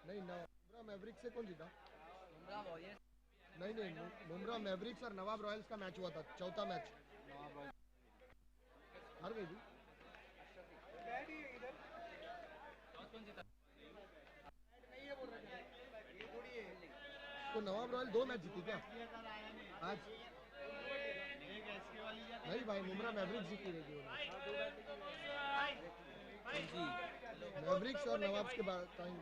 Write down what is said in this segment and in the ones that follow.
नहीं, मुमरा मैवरिक्स से कौन जीता? नहीं नहीं, मुमरा मैवरिक्स और नवाब रॉयल्स का मैच हुआ था, चौथा मैच हार गई थी। तो नवाब रॉयल 2 मैच जीती क्या आज? नहीं भाई, मुमरा मैवरिक्स जीती रहेगी। मैवरिक्स और नवाब के बाद टाइम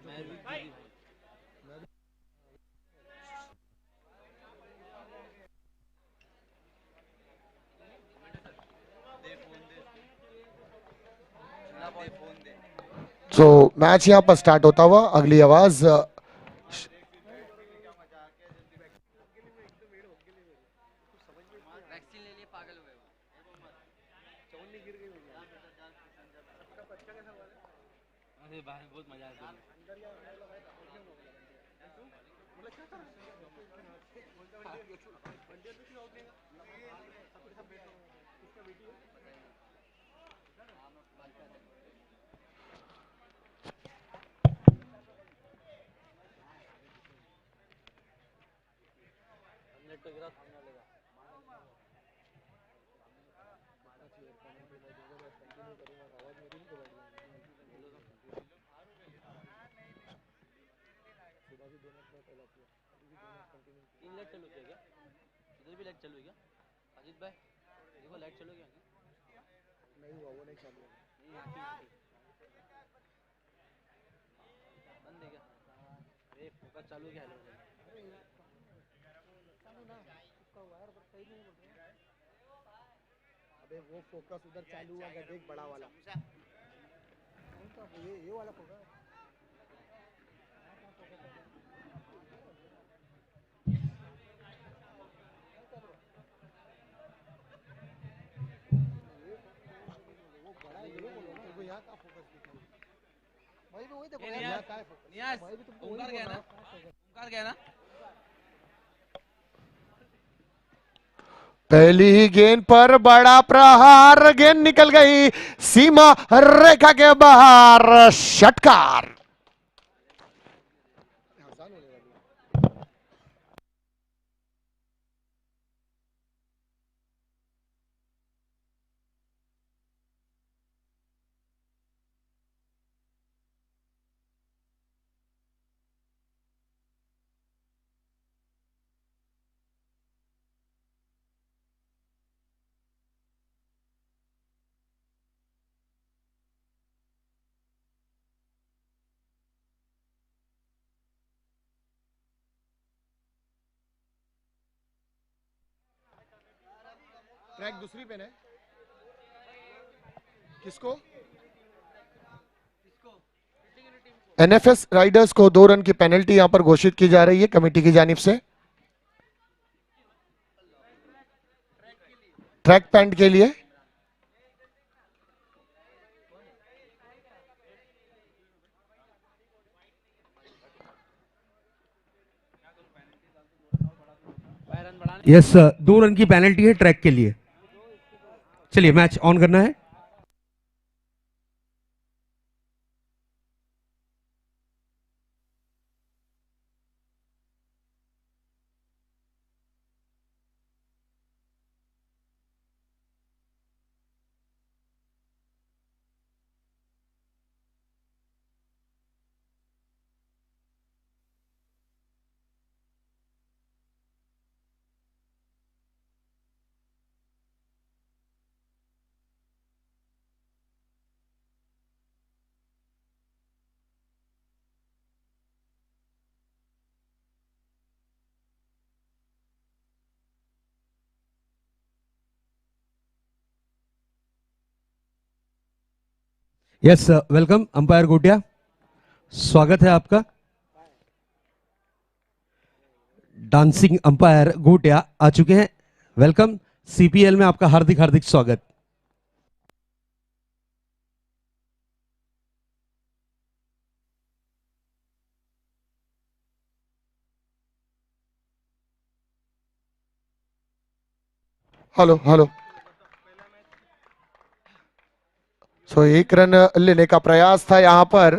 जो मैच यहाँ पर स्टार्ट होता हुआ, अगली आवाज बहुत मजा आता है। लाइट चालू किया क्या? इधर भी लाइट चालू है क्या अजीत भाई? देखो लाइट चालू क्या? नहीं हुआ, वो नहीं चालू है। बंद है क्या? अरे फोकस चालू क्या है? अबे वो फोकस उधर चालू हुआ, देख बड़ा वाला, ये वाला फोकस। वो बड़ा ये बोलो ना, देखो यहाँ का फोकस दिखाओ भाई, मैं वही देखो यहाँ का फोकस। नियाज भाई भी तुमको ओमकार वही गया बोल ना? रहा हूँ। ओमकार गया ना? पहली ही गेंद पर बड़ा प्रहार, गेंद निकल गई सीमा रेखा के बाहर, षटकार। ट्रैक दूसरी पे है किसको? एनएफएस राइडर्स को 2 रन की पेनल्टी यहां पर घोषित की जा रही है कमेटी की जानिब से, ट्रैक पैंट के लिए। यस, 2 रन की पेनल्टी है ट्रैक के लिए। चलिए मैच ऑन करना है। यस, वेलकम अंपायर गोटिया, स्वागत है आपका। डांसिंग अंपायर गोटिया आ चुके हैं, वेलकम। सीपीएल में आपका हार्दिक हार्दिक स्वागत। Hello hello. सो 1 रन लेने का प्रयास था यहां पर,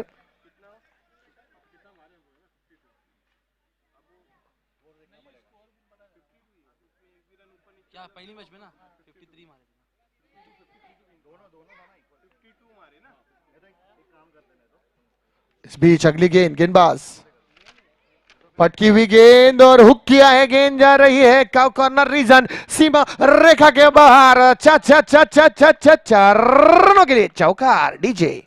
क्या पहली मैच में ना 53 मारे थे। इस बीच अगली गेंद, गेंदबाज पटकी हुई गेंद और हुक किया है, गेंद जा रही है कॉर्नर रीजन, सीमा रेखा के बाहर, चार रनों के लिए चौकार। डीजे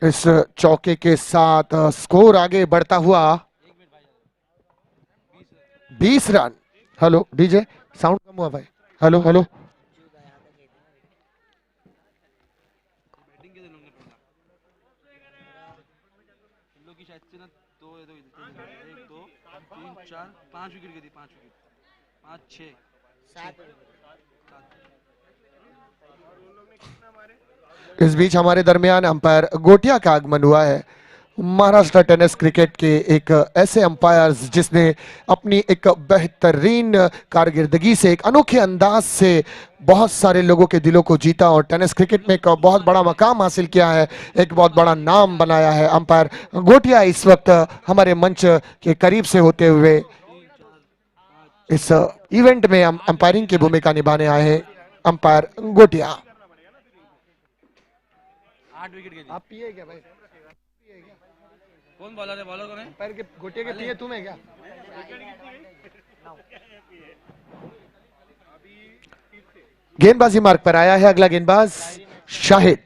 इस चौके के साथ स्कोर आगे बढ़ता हुआ 20 रन। हेलो डीजे, साउंड कम हुआ भाई। हेलो हेलो, बैटिंग के दिन लोग ने पहला इन लोग की शायद से ना 2 1 2 3 4 5 विकेट गई थी, 5 विकेट, 5 6 7। इस बीच हमारे दरमियान अंपायर गोटिया का आगमन हुआ है। महाराष्ट्र टेनिस क्रिकेट के एक ऐसे अंपायर जिसने अपनी एक बेहतरीन कारकिर्दगी से, एक अनोखे अंदाज से बहुत सारे लोगों के दिलों को जीता और टेनिस क्रिकेट में एक बहुत बड़ा मकाम हासिल किया है, एक बहुत बड़ा नाम बनाया है। अंपायर गोटिया इस वक्त हमारे मंच के करीब से होते हुए इस इवेंट में अंपायरिंग की भूमिका निभाने आए हैं। अंपायर गोटिया। 8 विकेट गई थी। आप पिए क्या भाई? कौन बॉलर है? बॉलर कौन है? पैर के गोटिया के पिए तुम्हें क्या? गेंदबाजी मार्ग पर आया है अगला गेंदबाज शाहिद।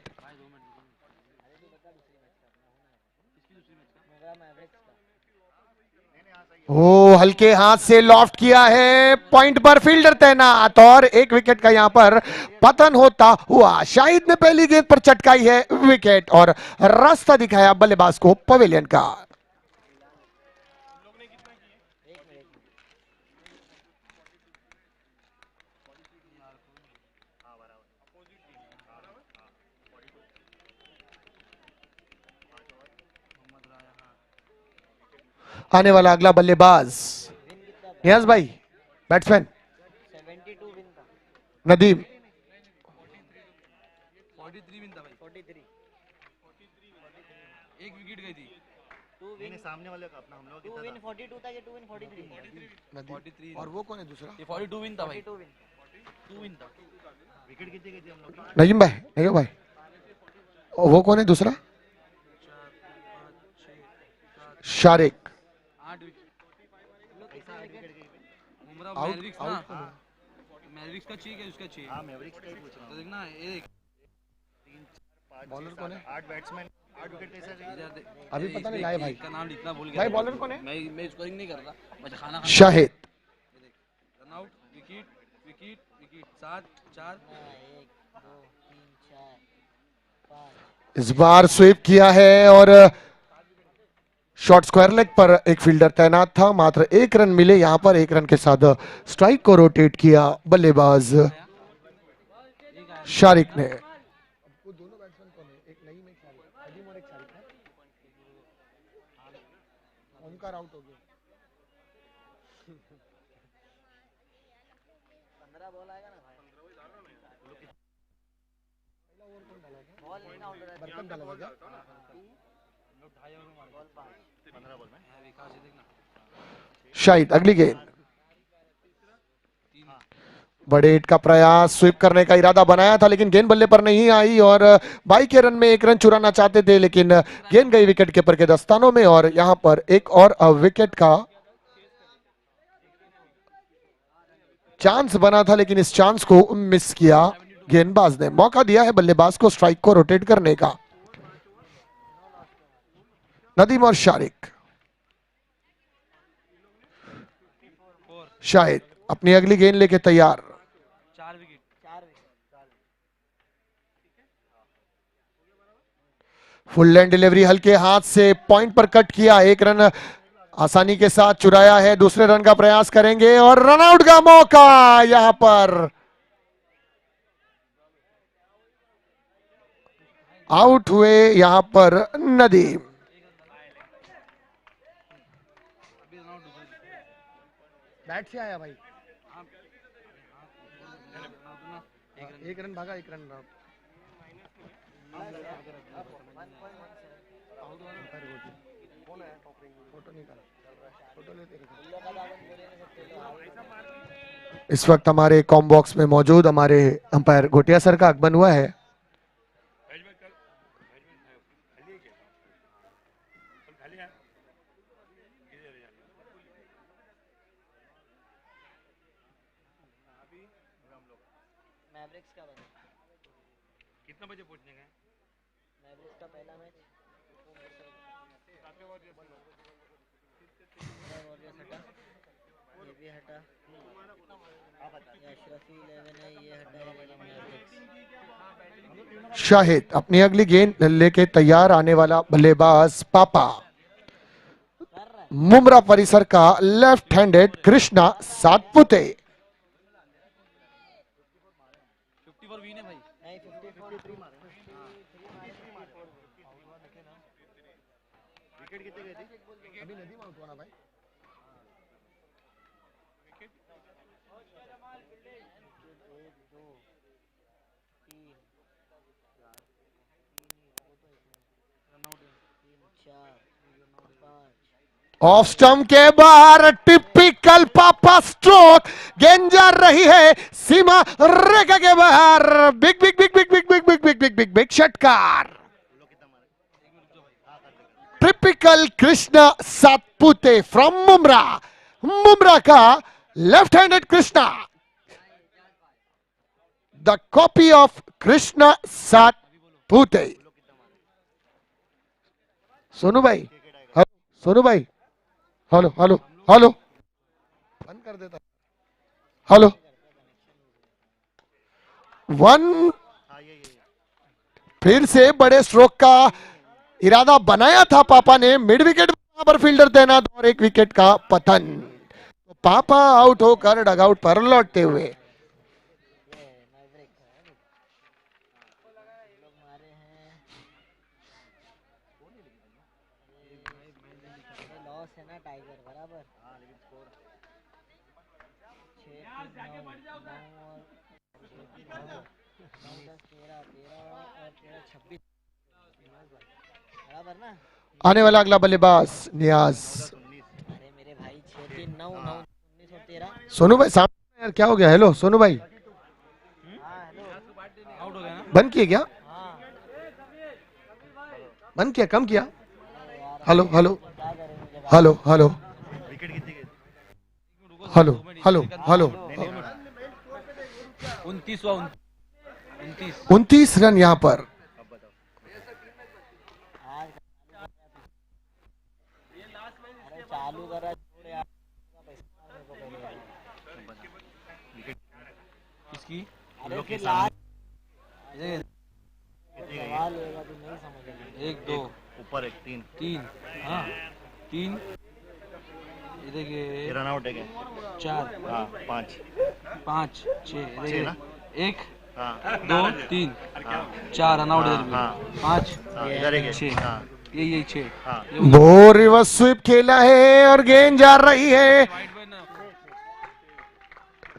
ओ हल्के हाथ से लॉफ्ट किया है, पॉइंट पर फील्डर तैनात और एक विकेट का यहां पर पतन होता हुआ। शाहिद ने पहली गेंद पर चटकाई है विकेट और रास्ता दिखाया बल्लेबाज को पवेलियन का। आने वाला अगला बल्लेबाज नियाज भाई, बैट्समैन 72 विन था। नदीम। 43 विन था भाई। 43 एक विकेट गई थी। 2 विन सामने वाले का अपना, हम लोग 2 विन 42 था, ये 2 विन 43। 43 और वो कौन है दूसरा? ये 42 विन था भाई। 42 विन 2 विन था। विकेट कितनी गई थी हम लोग? नईम भाई, नईम भाई, और वो कौन है दूसरा? शारिक। 8 विकेट। उमरा आउट मैवरिक्स ना, मैवरिक्स का चाहिए क्या उसका चाहिए? हां मैवरिक्स का ही पूछ रहा तो देखना ये देख, बॉलर कौन है? 8 बैट्समैन 8 विकेट कैसे गए? इधर देख। अभी पता नहीं लाए भाई। इसका नाम लिखना भूल गया भाई बॉलर कौन है? मैं स्कोरिंग नहीं कर रहा, मुझे खाना खाना। Shahid. Run out, wicket wicket wicket, 7 4 1 2 3 4 5 इस बार स्वीप किया है और शॉर्ट स्क्वायर लेग पर एक फील्डर तैनात था। मात्र 1 रन मिले यहां पर। 1 रन के साथ स्ट्राइक को रोटेट किया बल्लेबाज शारिक ने। वो दोनों बैट्समैन कौन है? एक नईम, एक शारिक, नदीम और एक शारिक है। उनका आउट हो गया। 15 बॉल आएगा ना भाई। बॉल नहीं आउट हो रहा है। बरकत डाला था क्या? बॉल 5 15 बॉल में विकास ये देखना। शाहिद अगली गेंद। बड़े हिट का प्रयास, स्वीप करने का इरादा बनाया था लेकिन गेंद बल्ले पर नहीं आई और 22 के रन में 1 रन चुराना चाहते थे लेकिन गेंद गई विकेट कीपर के दस्तानों में और यहां पर एक और विकेट का चांस बना था लेकिन इस चांस को मिस किया गेंदबाज ने। मौका दिया है बल्लेबाज को स्ट्राइक को रोटेट करने का। नदीम और शारिक। शाहिद अपनी अगली गेंद लेके तैयार। 4 wicket. 4 wicket full length delivery हल्के हाथ से पॉइंट पर कट किया, एक रन आसानी के साथ चुराया है, दूसरे रन का प्रयास करेंगे और रन आउट का मौका यहां पर। आउट हुए यहां पर नदीम। बैट से आया भाई, एक रन भागा, एक रन इस वक्त हमारे कॉम बॉक्स में मौजूद हमारे अंपायर घोटिया सर का आगमन हुआ है। मैवरिक्स का बना कितना बजे पहुंचने का? मैवरिक्स का पहला मैच ये भी हटा, ये अशरफी 11 है, ये हटा, मैवरिक्स। शाहिद अपनी अगली गेंद लेके तैयार आने वाला बल्लेबाज पापा। मुमरा परिसर का left handed Krishna Satpute. 54 win है भाई। नहीं 53 मारे। विकेट कितने गए थे? अभी नदीम आउट हुआ ना भाई। ऑफ स्टंप के बाहर टिपिकल पापा स्ट्रोक, गेंद जा रही है सीमा रेखा के बाहर। Big big big big big big big big big big big षटकार। Typical Krishna Satpute from Mumbra. मुमरा का left handed Krishna, the copy of Krishna Satpute. Sonu भाई, सोनू भाई, हेलो हेलो हेलो, बंद कर देता। हेलो, वन फिर से बड़े स्ट्रोक का इरादा बनाया था पापा ने, मिड विकेट पर फील्डर तैनात और एक विकेट का पतन। तो पापा आउट होकर डगआउट पर लौटते हुए। लॉस है ना टाइगर बराबर। हाँ लेकिन स्कोर 6 9 9 और 9 10 13 और 13 26 बराबर ना। आने वाला अगला बल्लेबाज नियाज। अरे मेरे भाई 6 3 9 9 19 और 13। सोनू भाई सामने यार, क्या हो गया? हेलो सोनू भाई, हाँ हेलो, आउट हो गया ना? बंद किए क्या? हाँ बंद किया, कम किया? Hello hello hello hello wicket कितने गए? Hello hello hello. 29 रन यहां पर। अरे चालू करा छोड़ यार। किसकी? अरे फिर लास्ट ये सवाल होगा तो नहीं समझेगा। 1 2 ऊपर एक 3 3 हाँ 3 ये देखिए रन आउट है 4 हाँ 5 5 6 देखिए ना? 1 हाँ 2 3 हाँ 4 रन आउट हाँ, इधर हाँ। 5 हाँ इधर एक 6 हाँ ये 6 हाँ दो रिवर्स स्वीप खेला है और गेंद जा रही है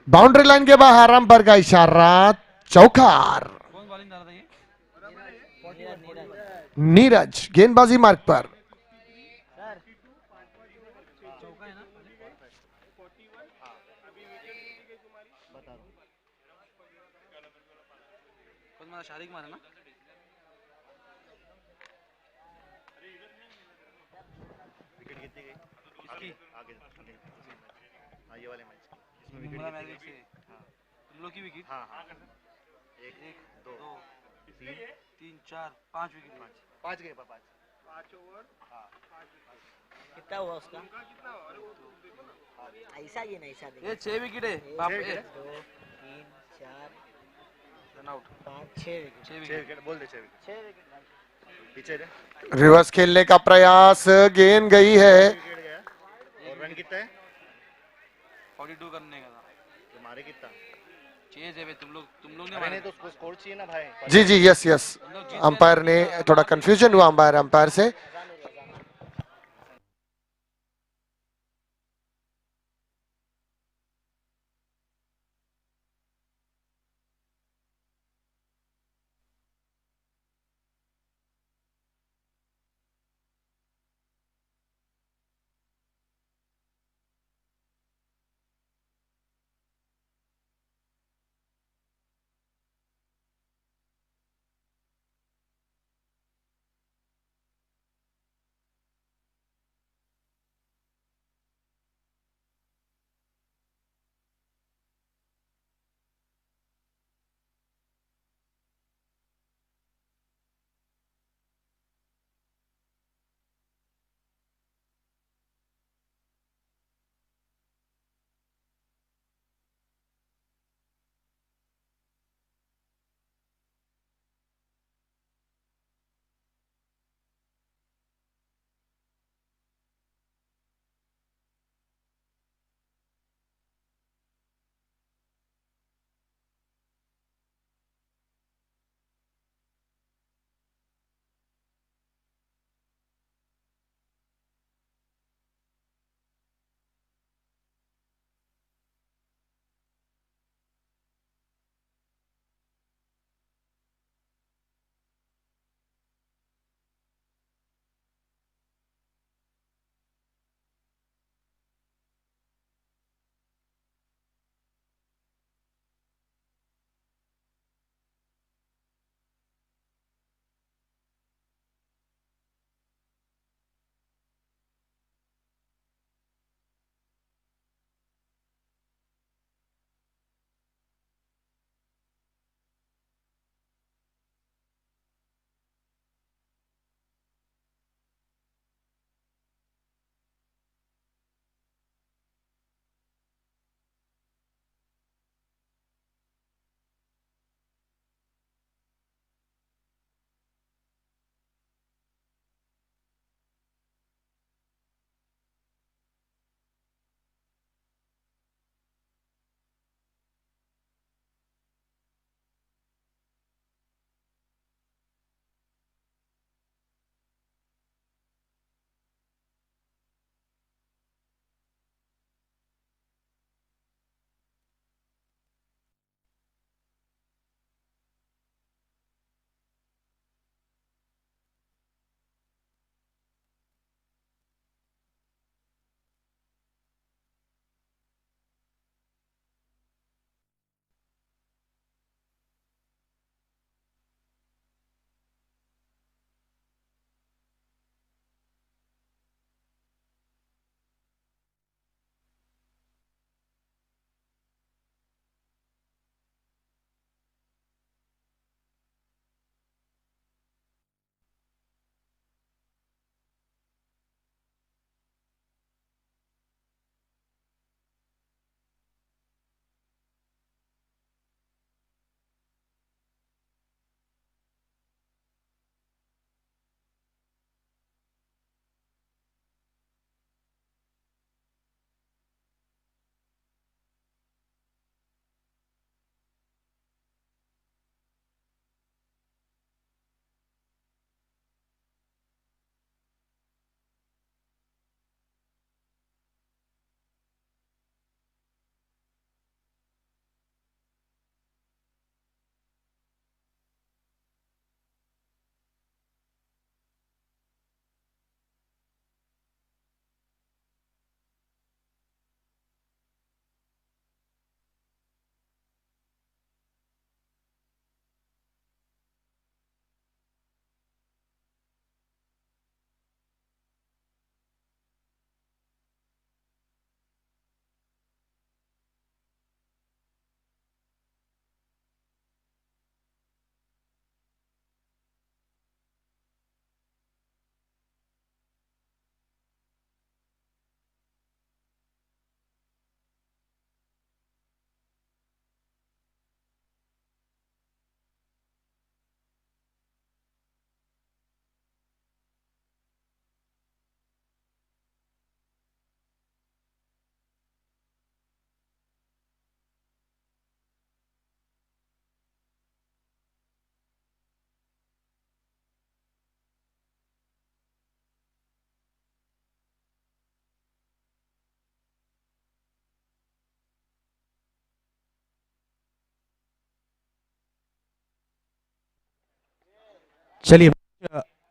बाउंड्री लाइन के बाहर। अंपायर का इशारा, चौकार। कौन बॉलिंग डाल रहा था ये? नीरज गेंदबाजी मार्ग पर। चौका है ना? कौन मारा? शारिक मारा ना? विकेट कितनी गई? किसकी? आगे नहीं, हाँ ये वाले मैच इसमें विकेट मुमरा कितनी मैजिक गई? से तुम लोग की विकेट? हाँ हाँ 1 1 2 2 3 3 4 5 विकेट 5 गए 5 कितना हुआ उसका? ऐसा ही नहीं, ऐसा ये 6 विकेट है 1 बाप 2 रे 3 4 run out 5 6 wicket. 6 6 wicket wicket बोल दे 6 विकेट 6 विकेट भाई। पीछे रे रिवर्स खेलने का प्रयास, गेंद गई है। विकेट गया। और रन कितना है? 42 करने का था। तुम्हारे कितना? चेज है भाई, तुम लोग नहीं अरे नहीं मारे। तो उसको स्कोर चाहिए ना भाई। जी जी, यस यस। तुम लोग जीत गए अंपायर ना, ने जीत गए। थोड़ा कंफ्यूजन हुआ अंपायर से।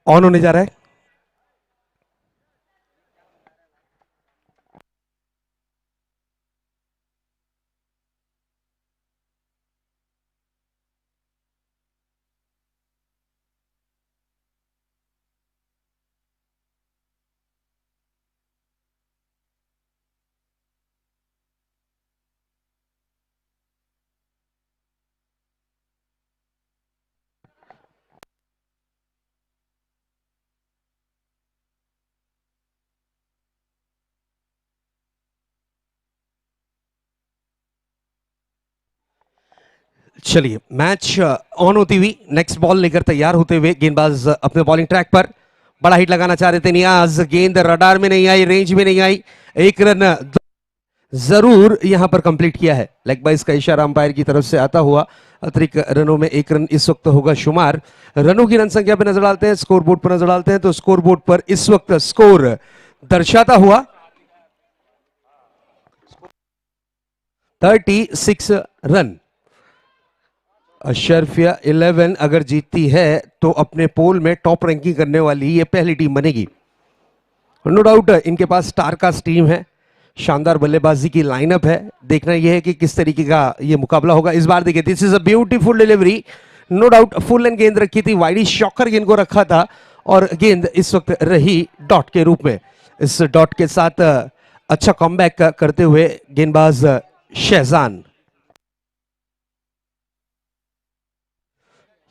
ऑन होने जा रहा है। चलिए मैच ऑन होती हुई नेक्स्ट बॉल लेकर तैयार होते हुए गेंदबाज अपने बॉलिंग ट्रैक पर बड़ा हिट लगाना चाह रहे थे नियाज, गेंद रडार में नहीं आई, रेंज में नहीं आई, एक रन जरूर यहां पर कंप्लीट किया है। लेग बाइस का इशारा अंपायर की तरफ से आता हुआ अतिरिक्त रनों में एक रन इस वक्त होगा शुमार। रनों की रन संख्या पर नजर डालते हैं, स्कोर बोर्ड पर नजर डालते हैं तो स्कोर बोर्ड पर इस वक्त स्कोर दर्शाता हुआ 36 रन। अशरफिया 11 अगर जीतती है तो अपने पोल में टॉप रैंकिंग करने वाली ये पहली टीम बनेगी। नो डाउट इनके पास स्टार कास्ट टीम है, शानदार बल्लेबाजी की लाइनअप है। देखना यह है कि किस तरीके का ये मुकाबला होगा। इस बार देखिए this is a beautiful delivery, no doubt full and गेंद रखी थी, वाइडी शॉकर गेंद को रखा था और गेंद इस वक्त रही डॉट के रूप में। इस डॉट के साथ अच्छा कमबैक करते हुए गेंदबाज शहजान।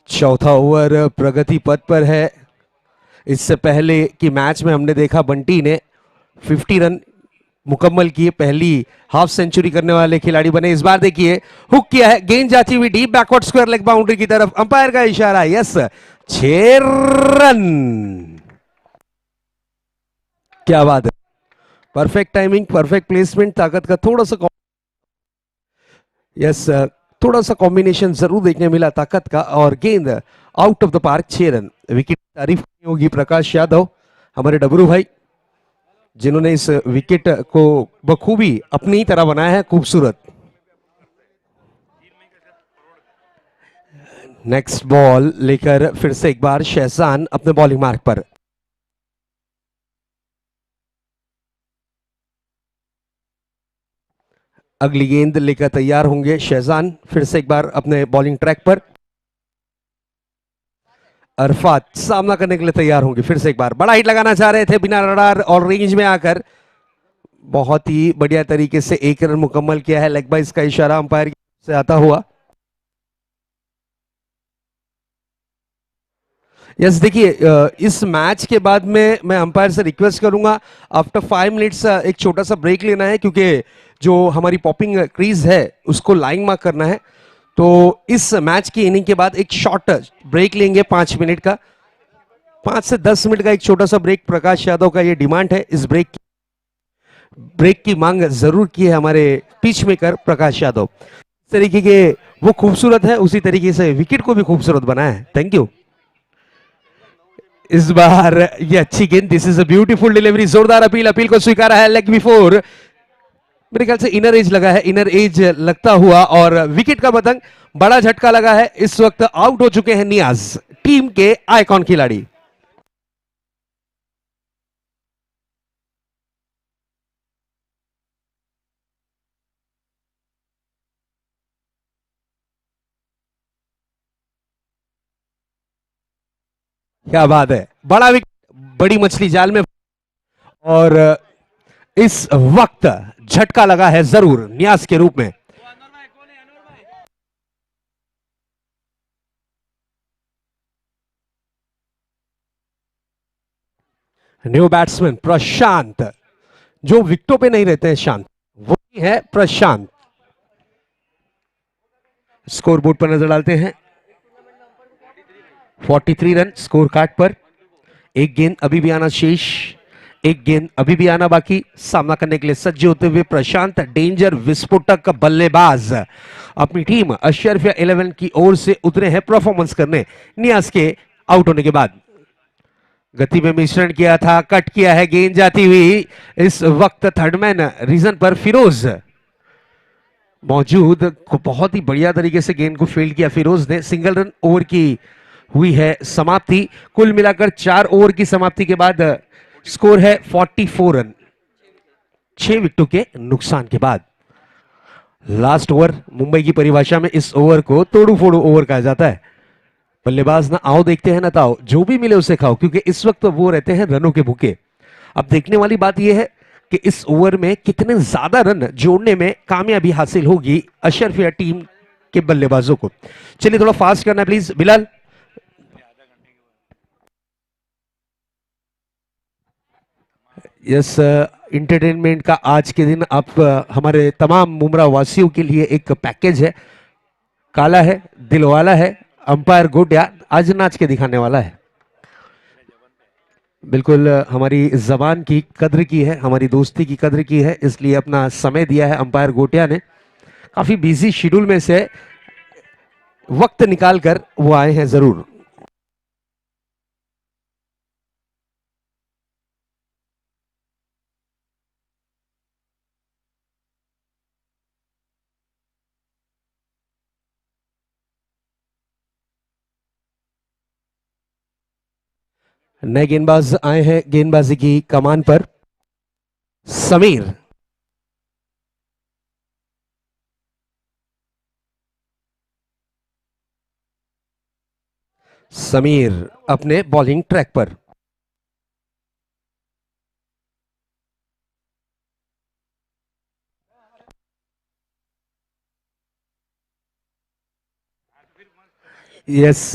चौथा ओवर प्रगति पथ पर है। इससे पहले की मैच में हमने देखा बंटी ने 50 रन मुकम्मल किए, पहली हाफ सेंचुरी करने वाले खिलाड़ी बने। इस बार देखिए हुक किया है, गेंद जाती हुई deep backward square leg boundary की तरफ, अंपायर का इशारा, यस 6 रन। क्या बात है, परफेक्ट टाइमिंग, परफेक्ट प्लेसमेंट, ताकत का थोड़ा सा यस थोड़ा सा कॉम्बिनेशन जरूर देखने मिला ताकत का और गेंद out of the park 6 run. Wicket तारीफ नहीं होगी प्रकाश यादव, हमारे डबरू भाई, जिन्होंने इस विकेट को बखूबी अपनी ही तरह बनाया है, खूबसूरत। नेक्स्ट बॉल लेकर फिर से एक बार शहजान अपने बॉलिंग मार्क पर। अगली गेंद लेकर तैयार होंगे शहजान फिर से एक बार अपने बॉलिंग ट्रैक पर। अरफात सामना करने के लिए तैयार होंगे फिर से एक बार, बड़ा हिट लगाना चाह रहे थे बिना रडार और रेंज में आकर, बहुत ही बढ़िया तरीके से एक रन मुकम्मल किया है। लेग बाइस का इशारा अंपायर से आता हुआ। यस देखिए इस मैच के बाद में मैं अंपायर से रिक्वेस्ट करूंगा आफ्टर 5 मिनट्स एक छोटा सा ब्रेक लेना है, क्योंकि जो हमारी पॉपिंग क्रीज है उसको लाइन मार्क करना है। तो इस मैच की इनिंग के बाद एक शॉर्ट ब्रेक लेंगे 5 मिनट का, 5 से 10 मिनट का एक छोटा सा ब्रेक। प्रकाश यादव का ये डिमांड है, इस ब्रेक की मांग जरूर की है हमारे पिच मेकर प्रकाश यादव। इस तरीके के वो खूबसूरत है, उसी तरीके से विकेट को भी खूबसूरत बनाया है। Thank you. इस बार ये अच्छी गेंद, this is a beautiful delivery, जोरदार अपील को स्वीकारा है लेग बिफोर, मेरे ख्याल से इनर एज लगा है, इनर एज लगता हुआ और विकेट का पतंग, बड़ा झटका लगा है। इस वक्त आउट हो चुके हैं नियाज, टीम के आइकॉन खिलाड़ी। क्या बात है, बड़ा विकेट, बड़ी मछली जाल में, और इस वक्त झटका लगा है जरूर नियाज के रूप में। न्यू बैट्समैन प्रशांत, जो विकेटों पे नहीं रहते हैं शांत, वो है प्रशांत। स्कोर बोर्ड पर नजर डालते हैं 43 रन स्कोर कार्ड पर, एक गेंद अभी भी आना शेष, एक गेंद अभी भी आना बाकी। सामना करने के लिए सज्ज होते हुए प्रशांत, डेंजर विस्फोटक बल्लेबाज, अपनी टीम अशरफिया 11 की ओर से उतरे हैं परफॉर्मेंस करने नियाज के आउट होने के बाद। गति में मिश्रण किया था, कट किया है, गेंद जाती हुई इस वक्त थर्डमैन रीजन पर फिरोज मौजूद, बहुत ही बढ़िया तरीके से गेंद को फील्ड किया फिरोज ने। सिंगल रन ओवर की हुई है समाप्ति। कुल मिलाकर 4 ओवर की समाप्ति के बाद स्कोर है 44 रन, 6 विकेटों के नुकसान के बाद। लास्ट ओवर, मुंबई की परिभाषा में इस ओवर को तोड़ू फोड़ू ओवर कहा जाता है। बल्लेबाज ना आओ देखते हैं ना ताओ, जो भी मिले उसे खाओ, क्योंकि इस वक्त वो रहते हैं रनों के भूखे। अब देखने वाली बात यह है कि इस ओवर में कितने ज्यादा रन जोड़ने में कामयाबी हासिल होगी अशरफिया टीम के बल्लेबाजों को। चलिए थोड़ा फास्ट करना प्लीज बिलाल। यस, इंटरटेनमेंट का आज के दिन आप हमारे तमाम मुमरा वासियों के लिए एक पैकेज है। काला है, दिलवाला है, अंपायर गोटिया आज नाच के दिखाने वाला है। बिल्कुल हमारी जबान की कद्र की है, हमारी दोस्ती की कद्र की है, इसलिए अपना समय दिया है अंपायर गोटिया ने। काफी बिजी शेड्यूल में से वक्त निकाल कर वो आए हैं जरूर। नए गेंदबाज आए हैं गेंदबाजी की कमान पर। समीर, समीर अपने बॉलिंग ट्रैक पर। यस,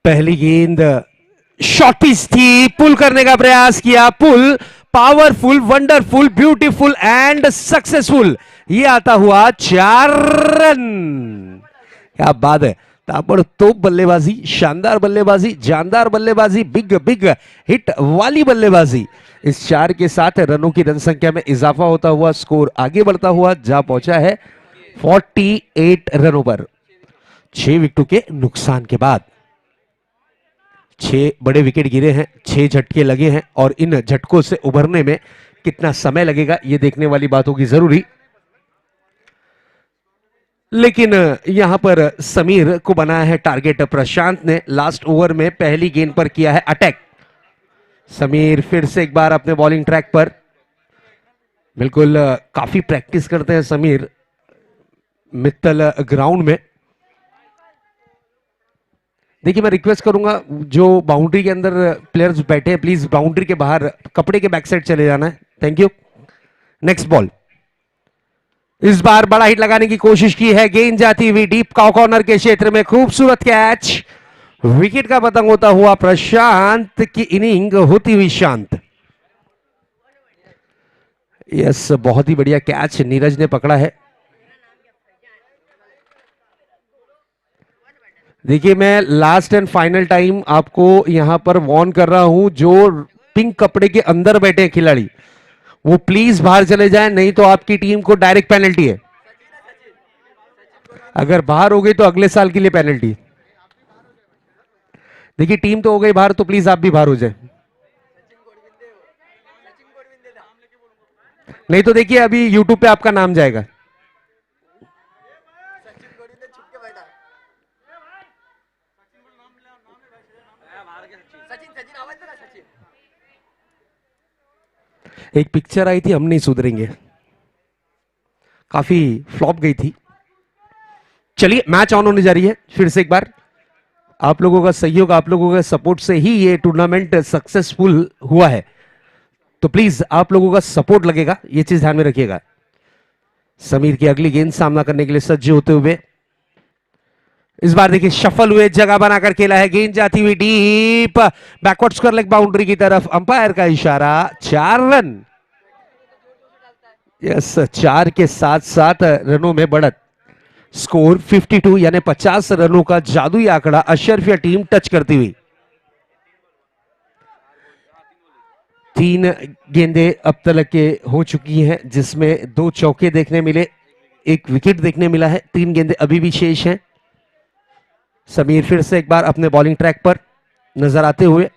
पहली गेंद शॉर्ट पिच थी, पुल करने का प्रयास किया, pull powerful, wonderful, beautiful and successful. ये आता हुआ 4 रन। क्या बात है, ताबड़तोड़ बल्लेबाजी, शानदार बल्लेबाजी, जानदार बल्लेबाजी, बिग बिग हिट वाली बल्लेबाजी। इस 4 के साथ रनों की रन संख्या में इजाफा होता हुआ स्कोर आगे बढ़ता हुआ जा पहुंचा है 48 रनों पर, 6 विकेटों के नुकसान के बाद। 6 बड़े विकेट गिरे हैं, 6 झटके लगे हैं, और इन झटकों से उभरने में कितना समय लगेगा ये देखने वाली बात होगी जरूरी। लेकिन यहां पर समीर को बनाया है टारगेट प्रशांत ने। लास्ट ओवर में पहली गेंद पर किया है अटैक। समीर फिर से एक बार अपने बॉलिंग ट्रैक पर। बिल्कुल काफी प्रैक्टिस करते हैं समीर मित्तल ग्राउंड में। देखिए, मैं रिक्वेस्ट करूंगा जो बाउंड्री के अंदर प्लेयर्स बैठे हैं, प्लीज बाउंड्री के बाहर कपड़े के बैक साइड चले जाना है। Thank you. Next ball. इस बार बड़ा हिट लगाने की कोशिश की है, गेंद जाती हुई डीप कॉर्नर के क्षेत्र में, खूबसूरत कैच। विकेट का पतंग होता हुआ प्रशांत की इनिंग होती हुई शांत। यस, बहुत ही बढ़िया कैच नीरज ने पकड़ा है। देखिए, मैं लास्ट एंड फाइनल टाइम आपको यहां पर वार्न कर रहा हूं, जो पिंक कपड़े के अंदर बैठे हैं खिलाड़ी वो प्लीज बाहर चले जाएं, नहीं तो आपकी टीम को डायरेक्ट पेनल्टी है। अगर बाहर हो गई तो अगले साल के लिए पेनल्टी। देखिए, टीम तो हो गई बाहर, तो प्लीज आप भी बाहर हो जाए, नहीं तो देखिए अभी यूट्यूब पे आपका नाम जाएगा। एक पिक्चर आई थी हम नहीं सुधरेंगे, काफी फ्लॉप गई थी। चलिए, मैच ऑन होने जा रही है। फिर से एक बार आप लोगों का सहयोग, आप लोगों का सपोर्ट से ही ये टूर्नामेंट सक्सेसफुल हुआ है, तो प्लीज आप लोगों का सपोर्ट लगेगा, ये चीज ध्यान में रखिएगा। समीर की अगली गेंद सामना करने के लिए सज्ज होते हुए, इस बार देखिए शफल हुए, जगह बनाकर खेला है, गेंद जाती हुई deep backward square leg boundary की तरफ, अंपायर का इशारा, 4 रन। यस, 4 के साथ साथ रनों में बढ़त, स्कोर 52 यानी 50 रनों का जादुई आंकड़ा अशरफिया टीम टच करती हुई। 3 गेंदें अब तक के हो चुकी हैं, जिसमें 2 चौके देखने मिले, 1 विकेट देखने मिला है, 3 गेंदें अभी भी शेष हैं। समीर फिर से एक बार अपने बॉलिंग ट्रैक पर नजर आते हुए।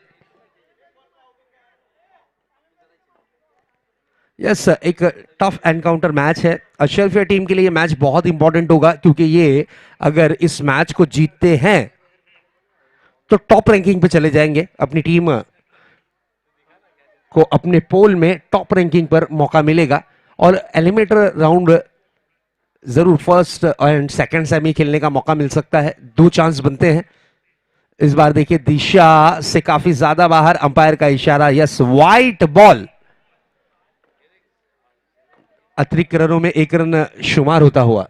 यस, एक टफ एनकाउंटर मैच है अशरफिया टीम के लिए। ये मैच बहुत इंपॉर्टेंट होगा, क्योंकि ये अगर इस मैच को जीतते हैं तो टॉप रैंकिंग पे चले जाएंगे, अपनी टीम को अपने पोल में टॉप रैंकिंग पर मौका मिलेगा और एलिमिनेटर राउंड जरूर फर्स्ट एंड सेकंड सेमी खेलने का मौका मिल सकता है, 2 चांस बनते हैं। इस बार देखिए दिशा से काफी ज्यादा बाहर, अंपायर का इशारा, यस वाइट बॉल, अतिरिक्त रनों में 1 रन शुमार होता हुआ।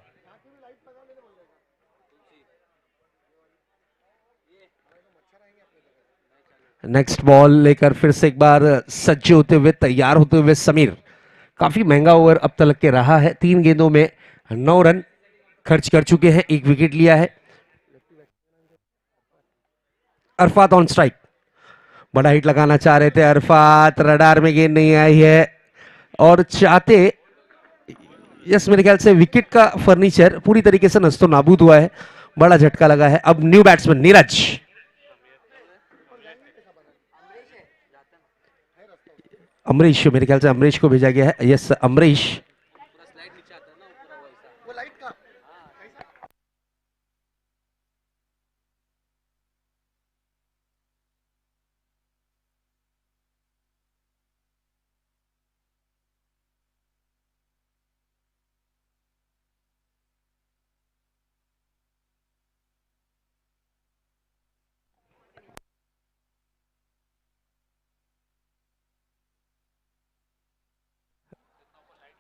नेक्स्ट बॉल लेकर फिर से एक बार सज्ज होते हुए, तैयार होते हुए समीर। काफी महंगा ओवर अब तक के रहा है, 3 गेंदों में 9 रन खर्च कर चुके हैं, 1 विकेट लिया है। अरफात ऑन स्ट्राइक, बड़ा हिट लगाना चाह रहे थे अरफात, रडार में गेंद नहीं आई है और चाहते, यस मेरे ख्याल से विकेट का फर्नीचर पूरी तरीके से नस्तो नाबूद हुआ है, बड़ा झटका लगा है। अब न्यू बैट्समैन नीरज, अमरीश, मेरे ख्याल से अमरीश को भेजा गया है, यस अमरीश।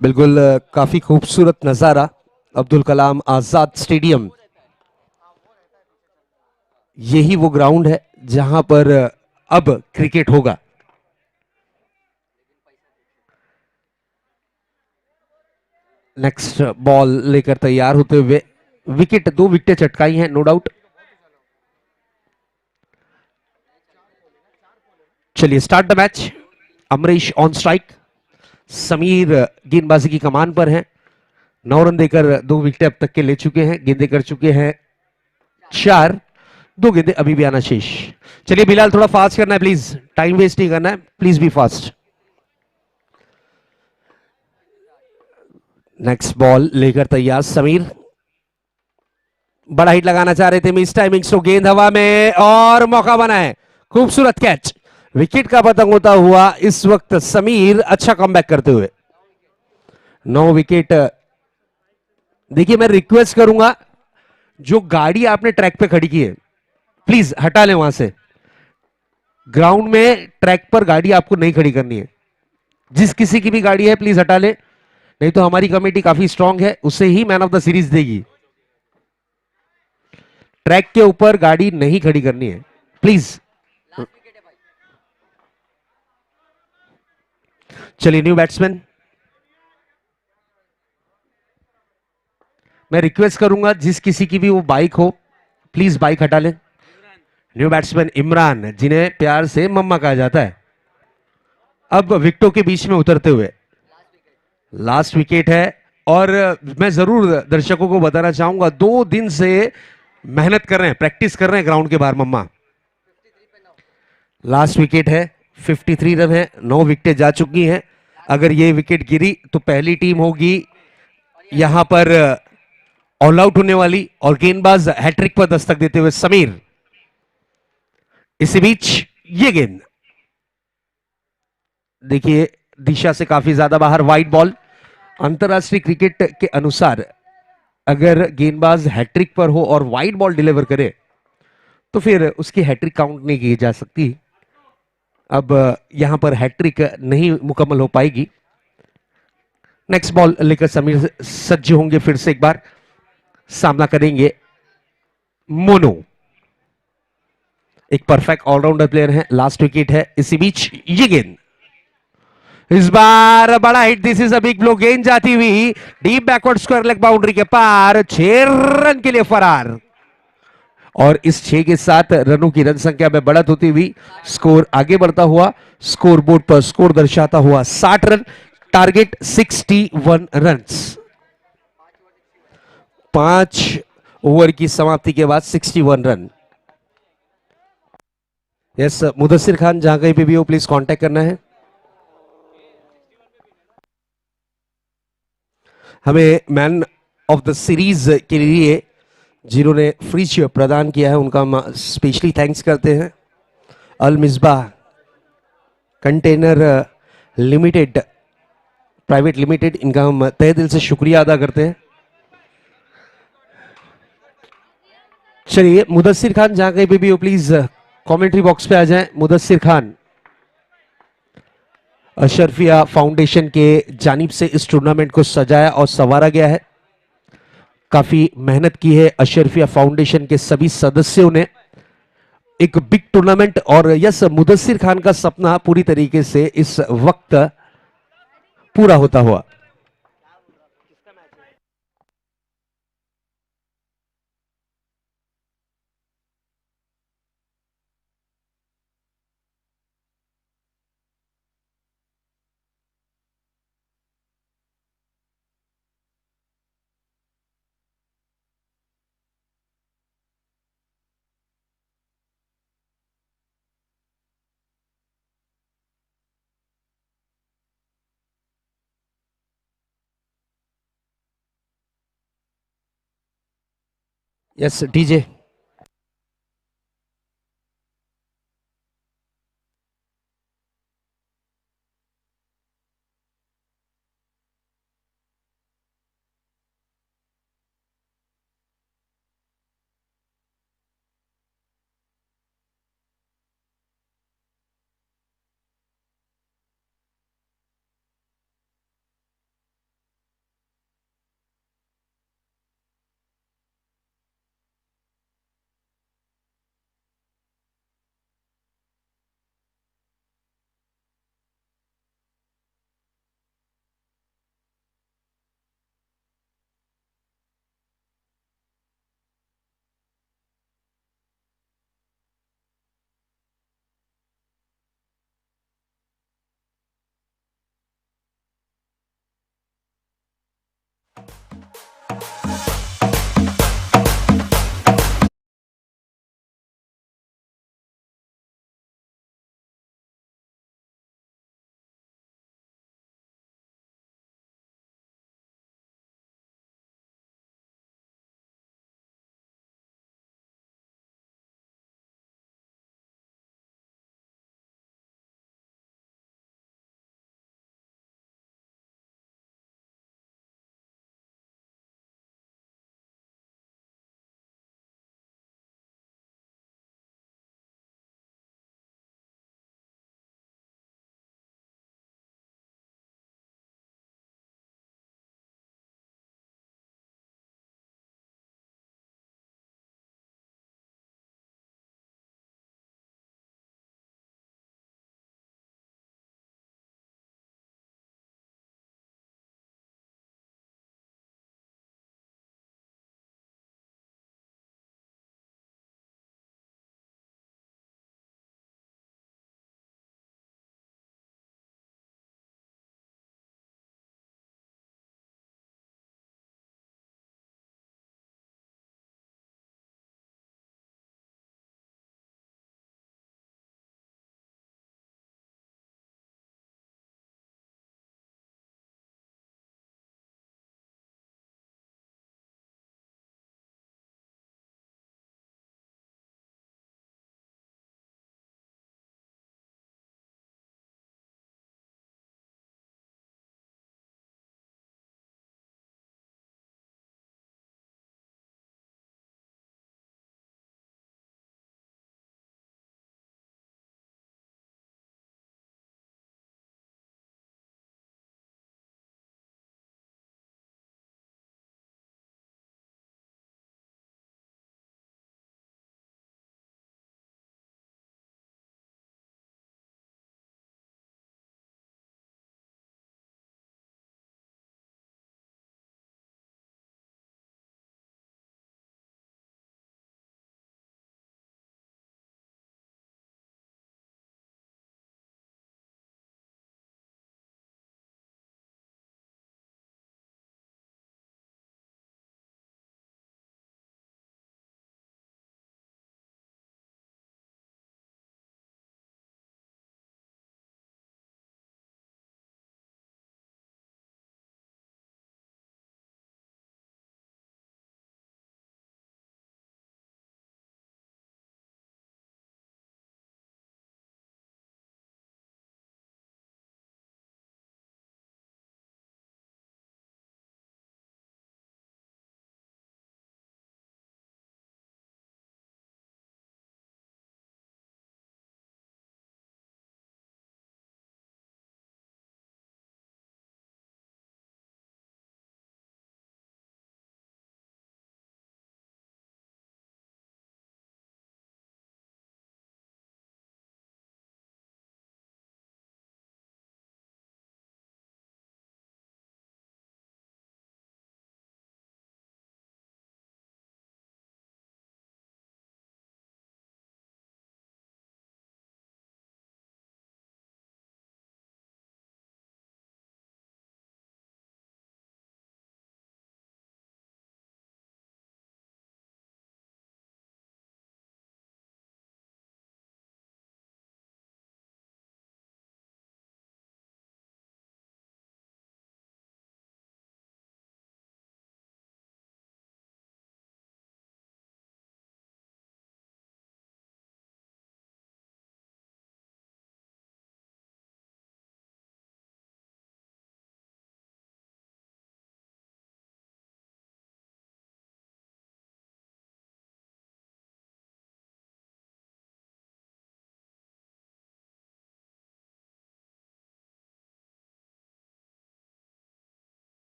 बिल्कुल काफी खूबसूरत नजारा अब्दुल कलाम आजाद स्टेडियम, यही वो ग्राउंड है जहां पर अब क्रिकेट होगा। नेक्स्ट बॉल लेकर तैयार होते हुए, विकेट, 2 विकेटें चटकाई हैं नो डाउट। चलिए start the match. Amrish on strike, Sameer गेंदबाजी की कमान पर हैं, 9 रन देकर 2 विकेट अब तक के ले चुके हैं, गेंदे कर चुके हैं 4, 2 गेंदे अभी भी आना शेष। चलिए बिलाल थोड़ा फास्ट करना है प्लीज, टाइम वेस्ट नहीं करना है, please be fast. Next ball लेकर तैयार समीर, बड़ा हिट लगाना चाह रहे थे, मिस टाइमिंग, तो गेंद हवा में और मौका बना है, खूबसूरत कैच, विकेट का पतंग होता हुआ इस वक्त समीर, अच्छा कमबैक करते हुए 9 विकेट। देखिए मैं रिक्वेस्ट करूंगा, जो गाड़ी आपने ट्रैक पे खड़ी की है प्लीज हटा लें वहां से, ग्राउंड में ट्रैक पर गाड़ी आपको नहीं खड़ी करनी है, जिस किसी की भी गाड़ी है प्लीज हटा ले, नहीं तो हमारी कमेटी काफी स्ट्रांग है, उसे ही मैन ऑफ द सीरीज देगी। ट्रैक के ऊपर गाड़ी नहीं खड़ी करनी है प्लीज। चलिए न्यू बैट्समैन, मैं रिक्वेस्ट करूंगा जिस किसी की भी वो बाइक हो प्लीज बाइक हटा लें। न्यू बैट्समैन इमरान, जिन्हें प्यार से मम्मा कहा जाता है, अब विकेटों के बीच में उतरते हुए, लास्ट विकेट है। और मैं जरूर दर्शकों को बताना चाहूंगा, 2 दिन से मेहनत कर रहे हैं, प्रैक्टिस कर रहे हैं ग्राउंड के बाहर मम्मा। लास्ट विकेट है, 53 रन है, 9 विकेटें जा चुकी हैं, अगर ये विकेट गिरी तो पहली टीम होगी यहां पर ऑल आउट होने वाली, और गेंदबाज हैट्रिक पर दस्तक देते हुए समीर। इसी बीच ये गेंद देखिए दिशा से काफी ज्यादा बाहर, वाइड बॉल। अंतरराष्ट्रीय क्रिकेट के अनुसार अगर गेंदबाज हैट्रिक पर हो और वाइड बॉल डिलीवर करे तो फिर उसकी हैट्रिक काउंट नहीं की जा सकती। अब यहां पर हैट्रिक नहीं मुकम्मल हो पाएगी। नेक्स्ट बॉल लेकर समीर सज्ज होंगे, फिर से एक बार सामना करेंगे मोनो, एक परफेक्ट ऑलराउंडर प्लेयर है, लास्ट विकेट है। इसी बीच ये गेंद, इस बार बड़ा hit, this is a big blow, गेंद जाती हुई deep backward square leg boundary के पार, 6 रन के लिए फरार, और इस 6 के साथ रनों की रन संख्या में बढ़त होती हुई स्कोर आगे बढ़ता हुआ, स्कोर बोर्ड पर स्कोर दर्शाता हुआ 60 रन, टारगेट 61 रन्स। 5 ओवर की समाप्ति के बाद 61 रन। यस मुदस्सिर खान, जहां कहीं पे भी हो प्लीज कांटेक्ट करना है। हमें मैन ऑफ द सीरीज के लिए जिन्होंने फ्रिज प्रदान किया है उनका हम स्पेशली थैंक्स करते हैं। Al Misbah container limited private limited, इनका हम तहे दिल से शुक्रिया अदा करते हैं। चलिए मुदस्सिर खान जहां कहीं पे भी हो प्लीज कमेंट्री बॉक्स पे आ जाएं। मुदस्सिर खान, अशरफिया फाउंडेशन के जानिब से इस टूर्नामेंट को सजाया और संवारा गया है। काफी मेहनत की है अशरफिया फाउंडेशन के सभी सदस्यों ने, एक बिग टूर्नामेंट। और यस, मुदस्सिर खान का सपना पूरी तरीके से इस वक्त पूरा होता हुआ। Yes DJ.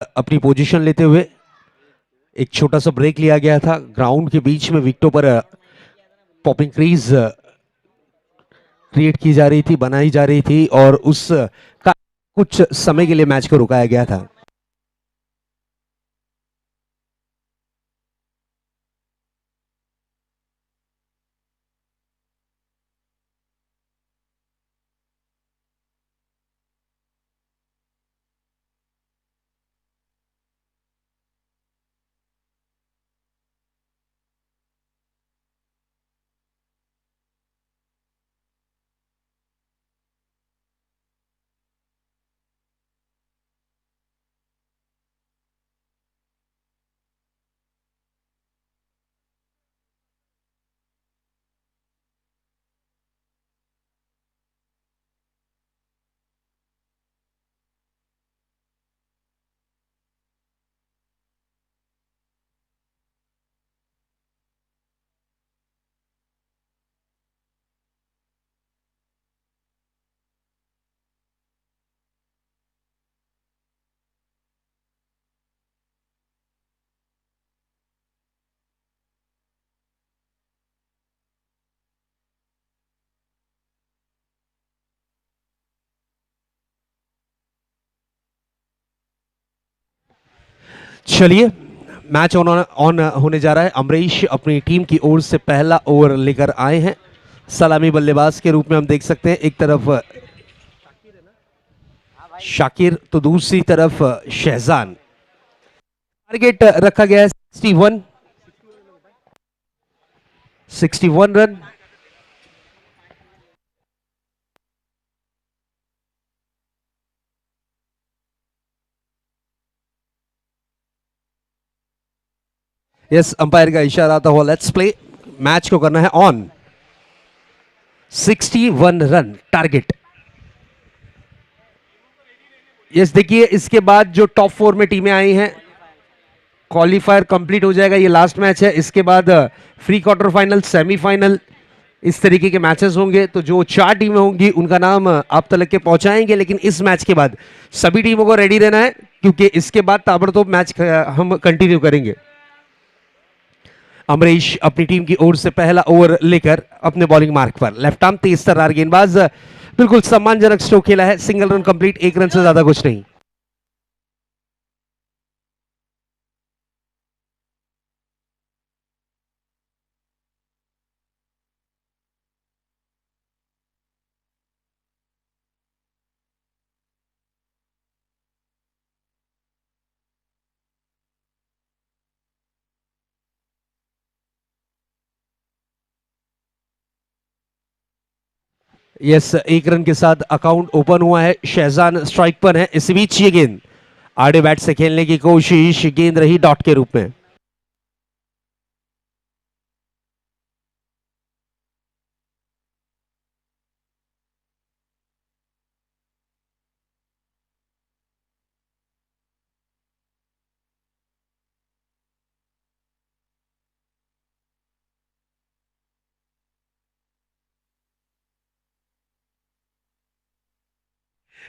अपनी पोजीशन लेते हुए एक छोटा सा ब्रेक लिया गया था ग्राउंड के बीच में विकेटों पर पॉपिंग क्रीज क्रिएट की जा रही थी बनाई जा रही थी और उस का कुछ समय के लिए मैच को रुकाया गया था। चलिए मैच ऑन होने जा रहा है। अमरीश अपनी टीम की ओर से पहला ओवर लेकर आए हैं। सलामी बल्लेबाज के रूप में हम देख सकते हैं एक तरफ शाकिर तो दूसरी तरफ शहजान। टारगेट रखा गया है 61 रन। यस अंपायर का इशारा आता हुआ लेट्स प्ले। मैच को करना है ऑन। 61 run target. यस देखिए इसके बाद जो टॉप 4 में टीमें आई हैं क्वालिफायर कंप्लीट हो जाएगा। ये लास्ट मैच है। इसके बाद फ्री क्वार्टर फाइनल सेमीफाइनल इस तरीके के मैचेस होंगे। तो जो 4 टीमें होंगी उनका नाम आप तक के पहुंचाएंगे। लेकिन इस मैच के बाद सभी टीमों को रेडी रहना है क्योंकि इसके बाद ताबड़तोब मैच हम कंटिन्यू करेंगे। अमरीश अपनी टीम की ओर से पहला ओवर लेकर अपने बॉलिंग मार्क पर। लेफ्ट आर्म तेज तर्रार गेंदबाज बिल्कुल सम्मानजनक स्ट्रोक खेला है। सिंगल रन कंप्लीट, 1 रन से ज्यादा कुछ नहीं। यस 1 रन के साथ अकाउंट ओपन हुआ है। शहजान स्ट्राइक पर है। इस बीच ये गेंद आड़े बैट से खेलने की कोशिश, गेंद रही डॉट के रूप में।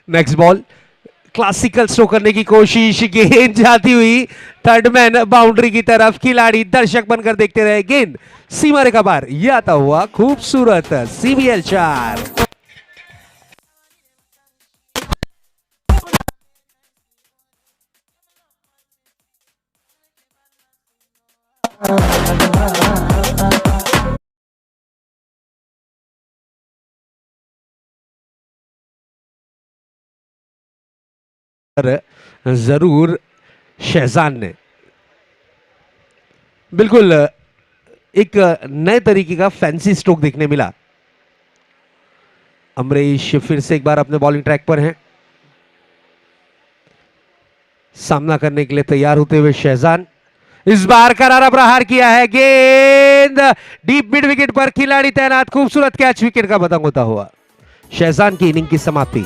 नेक्स्ट बॉल क्लासिकल स्ट्रोक करने की कोशिश, गेंद जाती हुई थर्ड मैन बाउंड्री की तरफ। खिलाड़ी दर्शक बनकर देखते रहे। गेंद सीमा रेखा पार, यह आता हुआ खूबसूरत CBL 4। जरूर शहजान ने बिल्कुल एक नए तरीके का फैंसी स्ट्रोक देखने मिला। अमरीश फिर से एक बार अपने बॉलिंग ट्रैक पर हैं। सामना करने के लिए तैयार होते हुए शहजान। इस बार करारा प्रहार किया है। गेंद डीप मिड विकेट पर, खिलाड़ी तैनात। खूबसूरत कैच, विकेट का पतंग होता हुआ। शहजान की इनिंग की समाप्ति।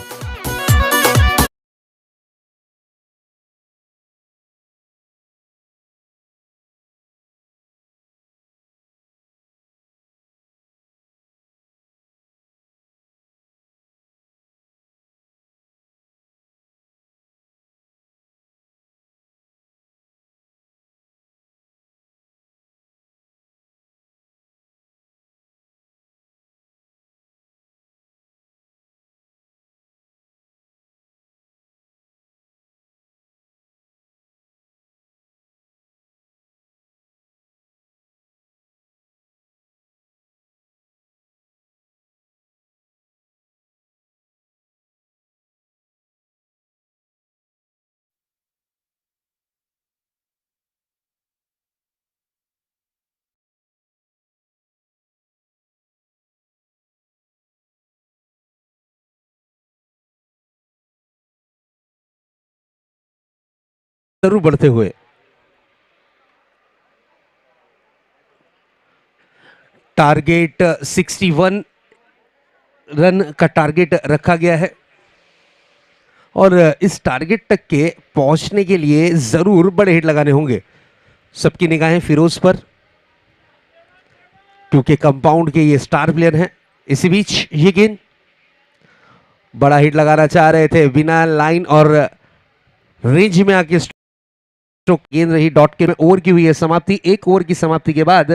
जरूर बढ़ते हुए। टारगेट 61 रन का टारगेट रखा गया है और इस टारगेट तक के पहुंचने के लिए जरूर बड़े हिट लगाने होंगे। सबकी निगाहें फिरोज पर, क्योंकि कंपाउंड के ये स्टार प्लेयर हैं। इसी बीच ये गेंद बड़ा हिट लगाना चाह रहे थे, बिना लाइन और रेंज में आके स्ट्रोक गेंद रही डॉट के में। ओवर की हुई है समाप्ति। एक ओवर की समाप्ति के बाद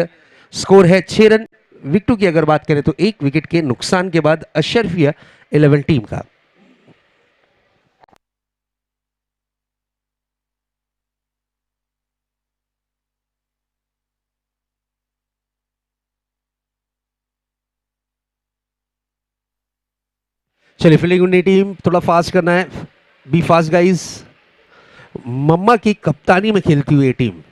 स्कोर है 6 रन। विकेटों की अगर बात करें तो एक विकेट के नुकसान के बाद अशरफिया 11 टीम का। चलिए फील्डिंग उन्नी टीम, थोड़ा फास्ट करना है। B fast guys. मम्मा की कप्तानी में खेलती हुई टीम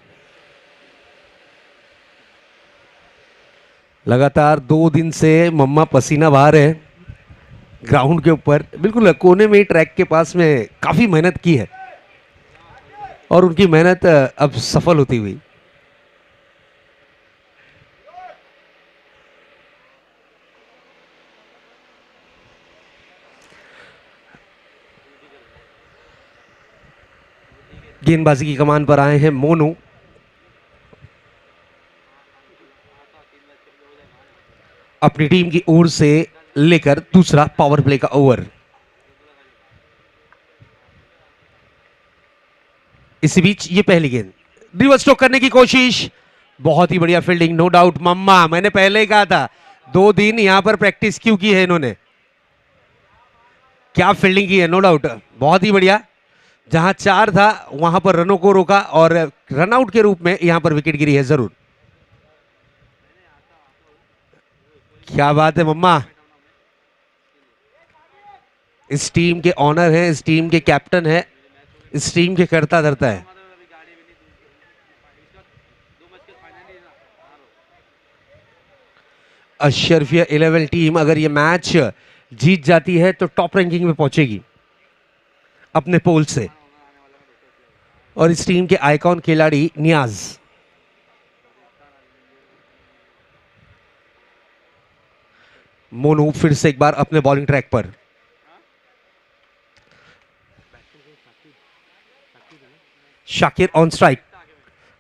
लगातार 2 दिन से मम्मा पसीना बहा रहे हैं ग्राउंड के ऊपर, बिल्कुल कोने में ही ट्रैक के पास में काफी मेहनत की है और उनकी मेहनत अब सफल होती हुई। गेंदबाजी की कमान पर आए हैं मोनू। अपनी टीम की ओर से लेकर दूसरा पावर प्ले का ओवर। इसी बीच ये पहली गेंद, रिवर्स स्ट्रोक करने की कोशिश, बहुत ही बढ़िया फील्डिंग, नो डाउट। मम्मा, मैंने पहले ही कहा था 2 दिन यहां पर प्रैक्टिस क्यों की है इन्होंने, क्या फील्डिंग की है, नो डाउट, बहुत ही बढ़िया। जहां 4 था वहां पर रनों को रोका और रनआउट के रूप में यहां पर विकेट गिरी है जरूर। क्या बात है मम्मा, इस टीम के ऑनर हैं, इस टीम के कैप्टन है, इस टीम के करता धरता है। अशरफिया 11 टीम अगर ये मैच जीत जाती है तो टॉप रैंकिंग में पहुंचेगी अपने पोल से। और इस टीम के आइकॉन खिलाड़ी नियाज, मोनू फिर से एक बार अपने बॉलिंग ट्रैक पर। Shakir on strike,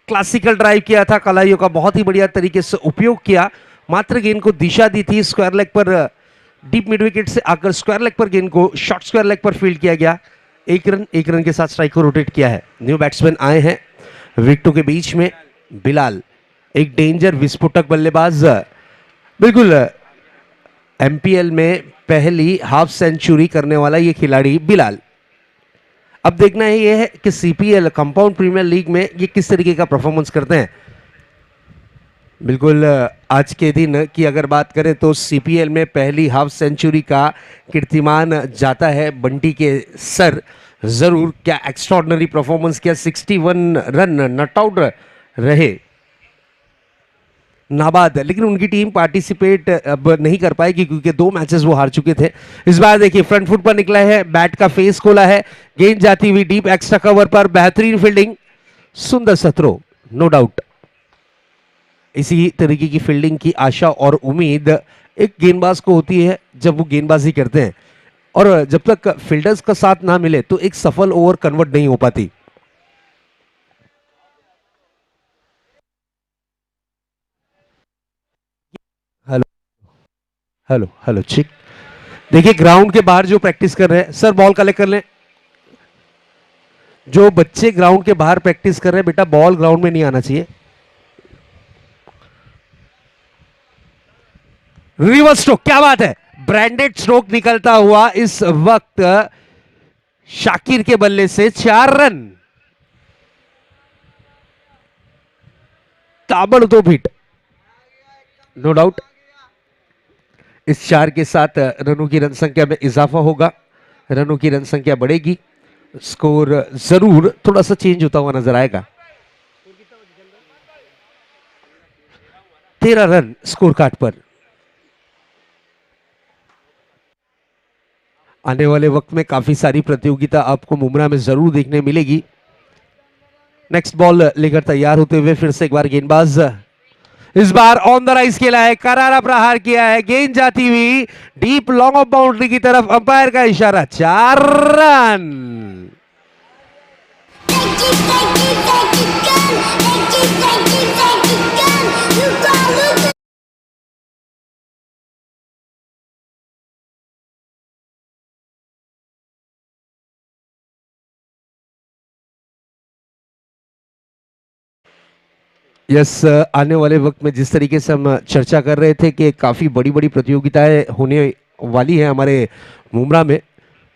classical drive किया था, कलाइयों का बहुत ही बढ़िया तरीके से उपयोग किया, मात्र गेंद को दिशा दी थी स्क्वायर लेग पर, डीप मिड विकेट से आकर स्क्वायर लेग पर गेंद को शॉर्ट स्क्वायर लेग पर फील्ड किया गया। एक रन के साथ स्ट्राइक को रोटेट किया है। न्यू बैट्समैन आए हैं विकेटों के बीच में, बिलाल, एक डेंजर विस्फोटक बल्लेबाज, बिल्कुल एमपीएल में पहली हाफ सेंचुरी करने वाला ये खिलाड़ी बिलाल। अब देखना है ये है कि सीपीएल कंपाउंड प्रीमियर लीग में ये किस तरीके का परफॉर्मेंस करते हैं। बिल्कुल आज के दिन की अगर बात करें तो सीपीएल में पहली हाफ सेंचुरी का कीर्तिमान जाता है बंटी के सर। जरूर, क्या एक्स्ट्रॉर्डिनरी परफॉर्मेंस किया, 61 रन नॉट आउट रहे नाबाद, लेकिन उनकी टीम पार्टिसिपेट अब नहीं कर पाएगी क्योंकि 2 मैचेस वो हार चुके थे। इस बार देखिए फ्रंट फुट पर निकला है, बैट का फेस खोला है, गेंद जाती हुई डीप एक्स्ट्रा कवर पर, बेहतरीन फील्डिंग, सुंदर सत्रो, नो डाउट। इसी तरीके की फील्डिंग की आशा और उम्मीद एक गेंदबाज को होती है जब वो गेंदबाजी करते हैं, और जब तक फील्डर्स का साथ ना मिले तो एक सफल ओवर कन्वर्ट नहीं हो पाती। हेलो हेलो हेलो चिक, देखिए ग्राउंड के बाहर जो प्रैक्टिस कर रहे हैं, सर बॉल कलेक्ट कर लें। जो बच्चे ग्राउंड के बाहर प्रैक्टिस कर रहे हैं, बेटा बॉल ग्राउंड में नहीं आना चाहिए। रिवर्स स्ट्रोक, क्या बात है, ब्रांडेड स्ट्रोक निकलता हुआ इस वक्त शाकिर के बल्ले से 4 रन, ताबड़तोड़ हिट, नो डाउट। इस 4 के साथ रनों की रन संख्या में इजाफा होगा, रनों की रन संख्या बढ़ेगी, स्कोर जरूर थोड़ा सा चेंज होता हुआ नजर आएगा। 13 रन स्कोर कार्ड पर। आने वाले वक्त में काफी सारी प्रतियोगिता आपको मुमरा में जरूर देखने मिलेगी। नेक्स्ट बॉल लेकर तैयार होते हुए फिर से एक बार गेंदबाज, इस बार ऑन द राइज खेला है, करारा प्रहार किया है, गेंद जाती हुई डीप लॉन्ग ऑफ बाउंड्री की तरफ, अंपायर का इशारा, 4 रन। यस, आने वाले वक्त में जिस तरीके से हम चर्चा कर रहे थे कि काफ़ी बड़ी बड़ी प्रतियोगिताएं होने वाली है हमारे मुमरा में,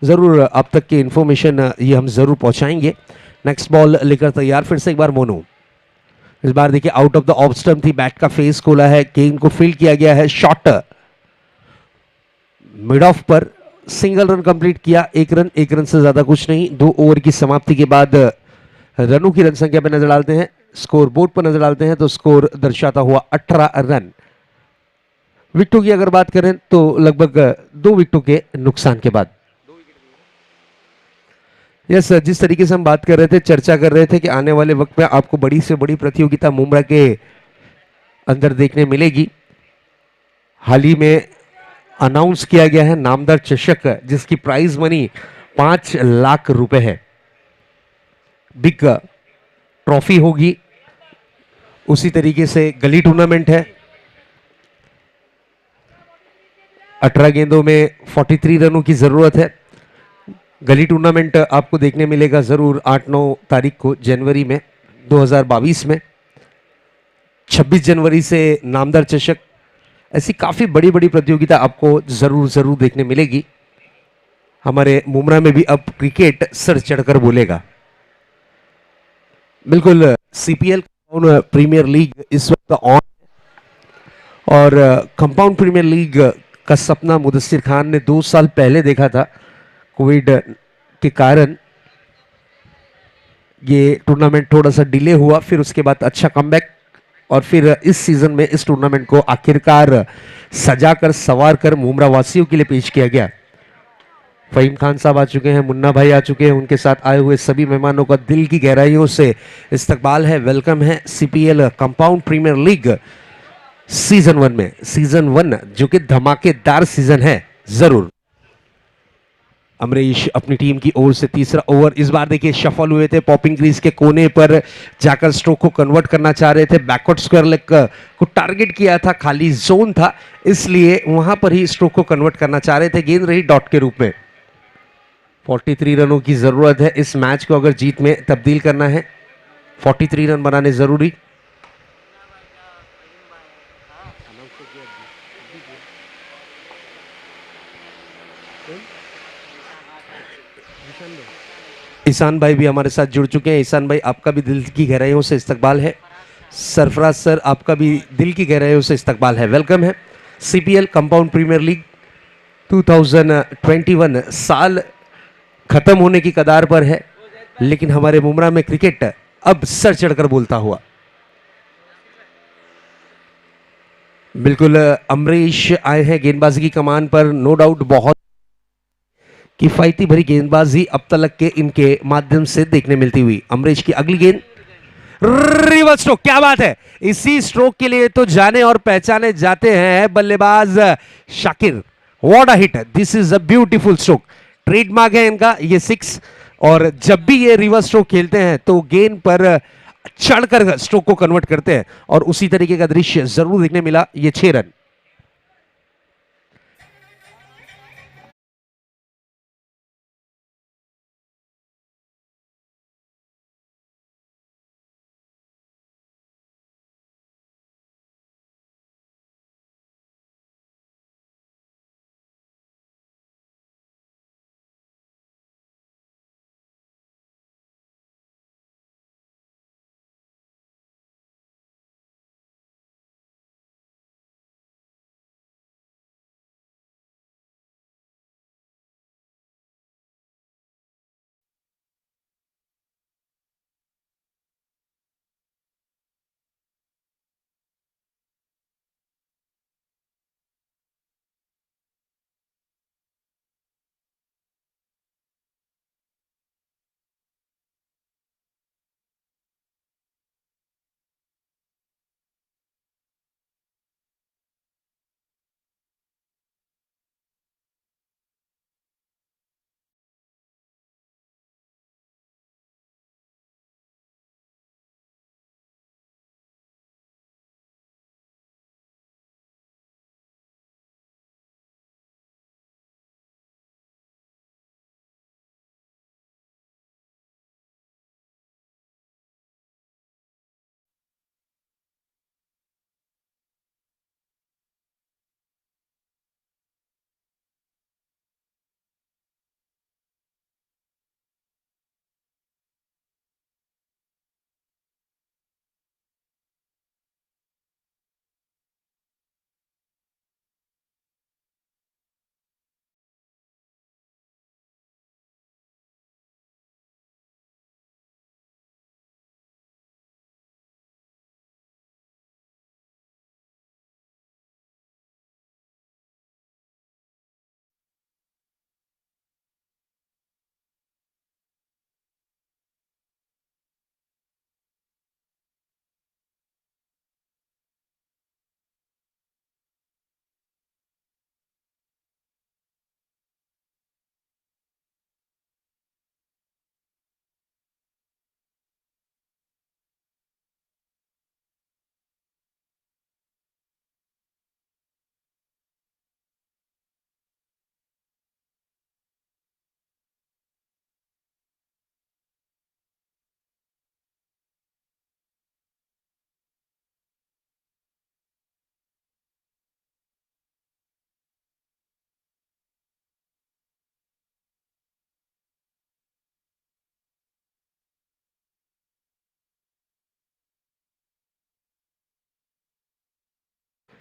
ज़रूर आप तक की इन्फॉर्मेशन ये हम ज़रूर पहुंचाएंगे। नेक्स्ट बॉल लेकर तैयार फिर से एक बार मोनू, इस बार देखिए out of the off stump थी, बैट का फेस खोला है, गेंद को फील्ड किया गया है, शॉट मिड ऑफ पर, सिंगल रन कंप्लीट किया, एक रन से ज्यादा कुछ नहीं। 2 ओवर की समाप्ति के बाद रनों की रन संख्या पर नजर डालते हैं, स्कोर बोर्ड पर नजर डालते हैं तो स्कोर दर्शाता हुआ 18 रन। विकेटों की अगर बात करें तो लगभग 2 विकेटों के नुकसान के बाद। यस, जिस तरीके से हम बात कर रहे थे, चर्चा कर रहे थे कि आने वाले वक्त में आपको बड़ी से बड़ी प्रतियोगिता मुमरा के अंदर देखने मिलेगी। हाल ही में अनाउंस किया गया है नामदार चषक, जिसकी प्राइज मनी 5 लाख रुपए है, बिग ट्रॉफी होगी। उसी तरीके से गली टूर्नामेंट है, 18 गेंदों में 43 रनों की जरूरत है। गली टूर्नामेंट आपको देखने मिलेगा जरूर 8-9 तारीख को जनवरी में 2022 में। 26 जनवरी से नामदार चषक, ऐसी काफी बड़ी बड़ी प्रतियोगिता आपको जरूर जरूर देखने मिलेगी। हमारे मुमरा में भी अब क्रिकेट सर चढ़कर बोलेगा। बिल्कुल, सीपीएल प्रीमियर लीग इस वक्त ऑन, और कंपाउंड प्रीमियर लीग का सपना मुदस्सिर खान ने 2 साल पहले देखा था। कोविड के कारण ये टूर्नामेंट थोड़ा सा डिले हुआ, फिर उसके बाद अच्छा कमबैक, और फिर इस सीजन में इस टूर्नामेंट को आखिरकार सजाकर सवार कर मुमरा वासियों के लिए पेश किया गया। फहीम खान साहब आ चुके हैं, मुन्ना भाई आ चुके हैं, उनके साथ आए हुए सभी मेहमानों का दिल की गहराइयों से इस्तकबाल है, वेलकम है CPL compound premier league season 1 में। सीजन 1 जो कि धमाकेदार सीजन है जरूर। अमरीश अपनी टीम की ओर से तीसरा ओवर, इस बार देखिए सफल हुए थे, पॉपिंग क्रीज के कोने पर जाकर स्ट्रोक को कन्वर्ट करना चाह रहे थे, बैकवर्ड स्क्वायर लेग को टारगेट किया था, खाली जोन था, इसलिए वहां पर ही स्ट्रोक को कन्वर्ट करना चाह रहे थे। गेंद रही डॉट के रूप में। 43 रनों की जरूरत है इस मैच को अगर जीत में तब्दील करना है, 43 रन बनाने जरूरी। ईशान भाई भी हमारे साथ जुड़ चुके हैं। ईशान भाई, आपका भी दिल की गहराइयों से इस्तकबाल है। सरफराज सर, आपका भी दिल की गहराइयों से इस्तकबाल है, वेलकम है। सीपीएल कंपाउंड प्रीमियर लीग 2021 साल खत्म होने की कगार पर है, लेकिन हमारे मुमरा में क्रिकेट अब सर चढ़कर बोलता हुआ। बिल्कुल, अमरीश आए हैं गेंदबाजी की कमान पर, नो डाउट बहुत किफायती भरी गेंदबाजी अब तक के इनके माध्यम से देखने मिलती हुई। अमरीश की अगली गेंद, रिवर्स स्ट्रोक, क्या बात है। इसी स्ट्रोक के लिए तो जाने और पहचाने जाते हैं बल्लेबाज Shakir. What a hit, this is a beautiful stroke, trademark है इनका ये 6, और जब भी ये रिवर्स स्ट्रोक खेलते हैं तो गेंद पर चढ़कर स्ट्रोक को कन्वर्ट करते हैं, और उसी तरीके का दृश्य जरूर देखने मिला। ये 6 रन।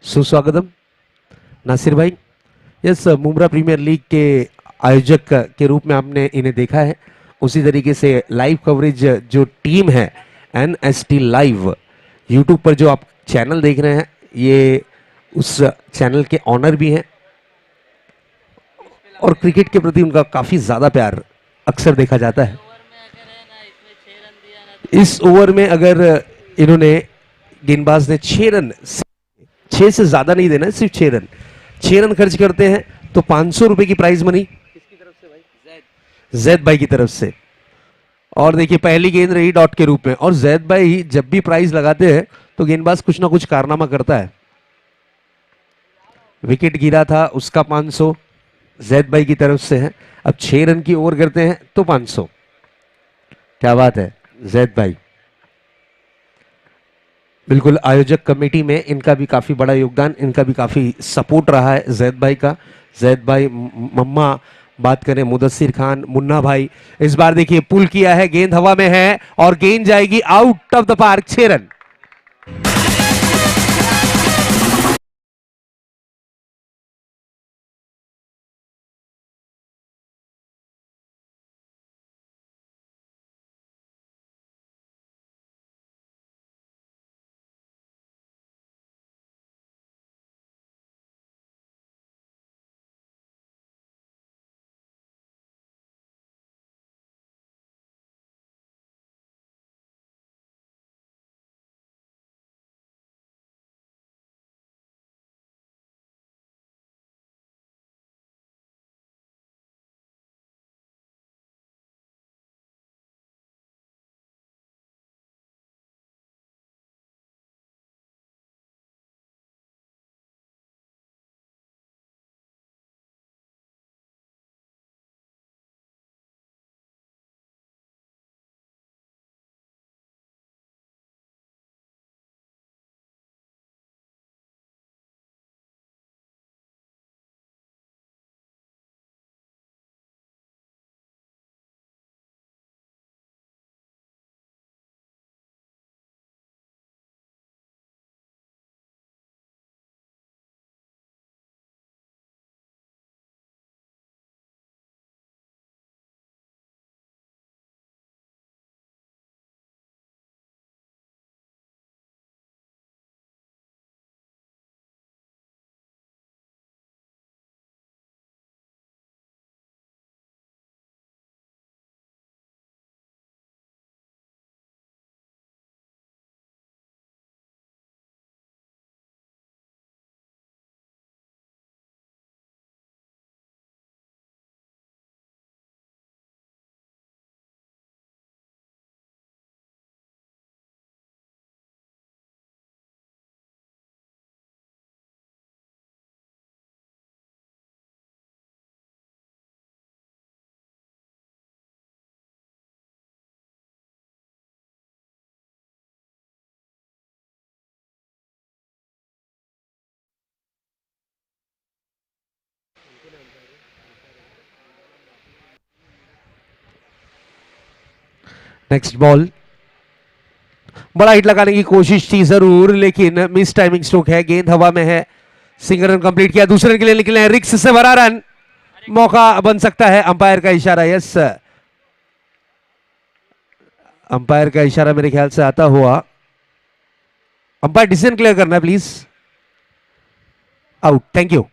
सुस्वागतम नासिर भाई। यस, मुम्बरा प्रीमियर लीग के आयोजक के रूप में आपने इन्हें देखा है, उसी तरीके से लाइव कवरेज जो टीम है NST लाइव यूट्यूब पर जो आप चैनल देख रहे हैं, ये उस चैनल के ऑनर भी हैं और क्रिकेट के प्रति उनका काफी ज्यादा प्यार अक्सर देखा जाता है। इस ओवर में अगर इन्होंने गेंदबाज ने 6 रन, 6 से ज्यादा नहीं देना है, सिर्फ 6 रन, 6 रन खर्च करते हैं तो 500 रुपए की प्राइज मनी किसकी तरफ से भाई? जैद भाई की तरफ से। और देखिए पहली गेंद रही डॉट के रूप में, और जैद भाई जब भी प्राइज लगाते हैं तो गेंदबाज कुछ ना कुछ कारनामा करता है। विकेट गिरा था, उसका 500 जैद भाई की तरफ से है। अब 6 रन की ओवर करते हैं तो 500। क्या बात है जैद भाई। बिल्कुल, आयोजक कमेटी में इनका भी काफी बड़ा योगदान, इनका भी काफी सपोर्ट रहा है जैद भाई का। जैद भाई, मम्मा, बात करें मुदस्सिर खान, मुन्ना भाई, इस बार देखिए पुल किया है, गेंद हवा में है और गेंद जाएगी out of the park, 6 run. Next ball, बड़ा हिट लगाने की कोशिश थी जरूर, लेकिन मिस टाइमिंग स्ट्रोक है, गेंद हवा में है। सिंगल रन कंप्लीट किया, दूसरे रन के लिए निकले हैं, रिक्स से भरा रन, मौका बन सकता है। अंपायर का इशारा, यस, अंपायर का इशारा मेरे ख्याल से आता हुआ। अंपायर डिसीजन क्लियर करना है प्लीज। Out, thank you.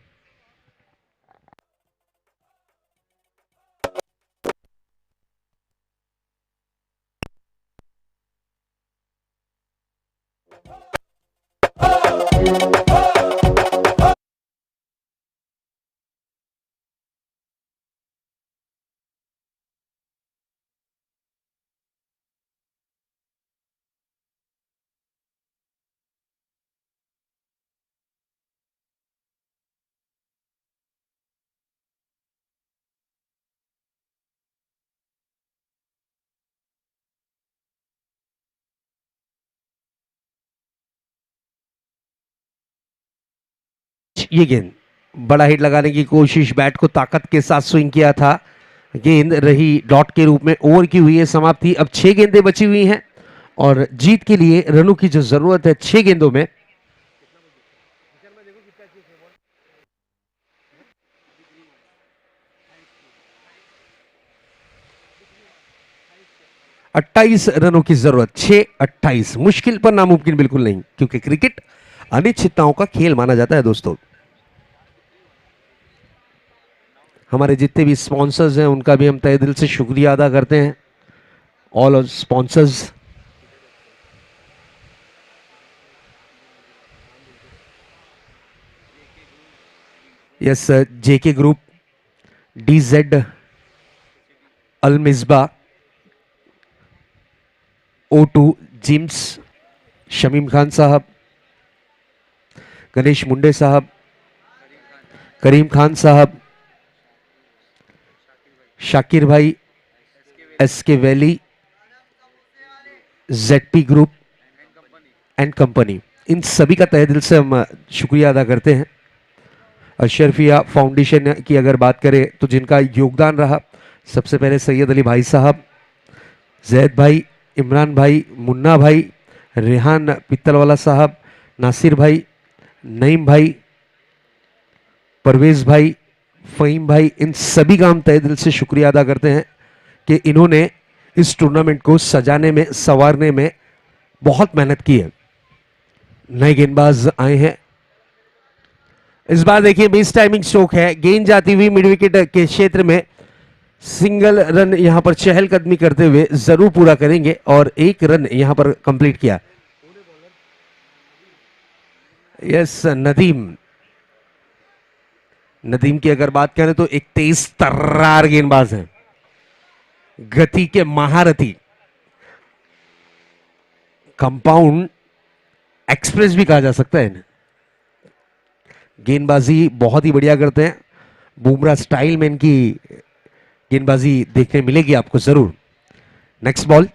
ये गेंद, बड़ा हिट लगाने की कोशिश, बैट को ताकत के साथ स्विंग किया था, गेंद रही डॉट के रूप में, ओवर की हुई है समाप्ति। अब 6 गेंदें बची हुई हैं और जीत के लिए रनों की जो जरूरत है 6 गेंदों में। 28 रनों की जरूरत, 6-28, मुश्किल पर नामुमकिन बिल्कुल नहीं, क्योंकि क्रिकेट अनिश्चितताओं का खेल माना जाता है दोस्तों। हमारे जितने भी स्पॉन्सर्स हैं उनका भी हम तहे दिल से शुक्रिया अदा करते हैं, all sponsors. Yes, JK group, DZ, Al Misbah, O2 gyms, Shamim Khan साहब, गणेश मुंडे साहब, करीम खान साहब, शाकिर भाई, SK valley, ZP group and company, इन सभी का तहे दिल से हम शुक्रिया अदा करते हैं। अशरफिया फाउंडेशन की अगर बात करें तो जिनका योगदान रहा, सबसे पहले सैयद अली भाई साहब, जैद भाई, इमरान भाई, मुन्ना भाई, रेहान पित्तलवाला साहब, नासिर भाई, नईम भाई, परवेज भाई, फ़हीम भाई, इन सभी का हम तहे दिल से शुक्रिया अदा करते हैं कि इन्होंने इस टूर्नामेंट को सजाने में, संवारने में बहुत मेहनत की है। नए गेंदबाज आए हैं इस बार। देखिए मिस टाइमिंग स्ट्रोक है, गेंद जाती हुई मिड विकेट के क्षेत्र में, सिंगल रन यहां पर चहलकदमी करते हुए जरूर पूरा करेंगे और एक रन यहां पर कंप्लीट किया। यस, नदीम, नदीम की अगर बात करें तो एक तेज तर्रार गेंदबाज है, गति के महारथी, कंपाउंड एक्सप्रेस भी कहा जा सकता है इन्हें। गेंदबाजी बहुत ही बढ़िया करते हैं, बुमराह स्टाइल में इनकी गेंदबाजी देखने मिलेगी आपको जरूर। नेक्स्ट बॉल,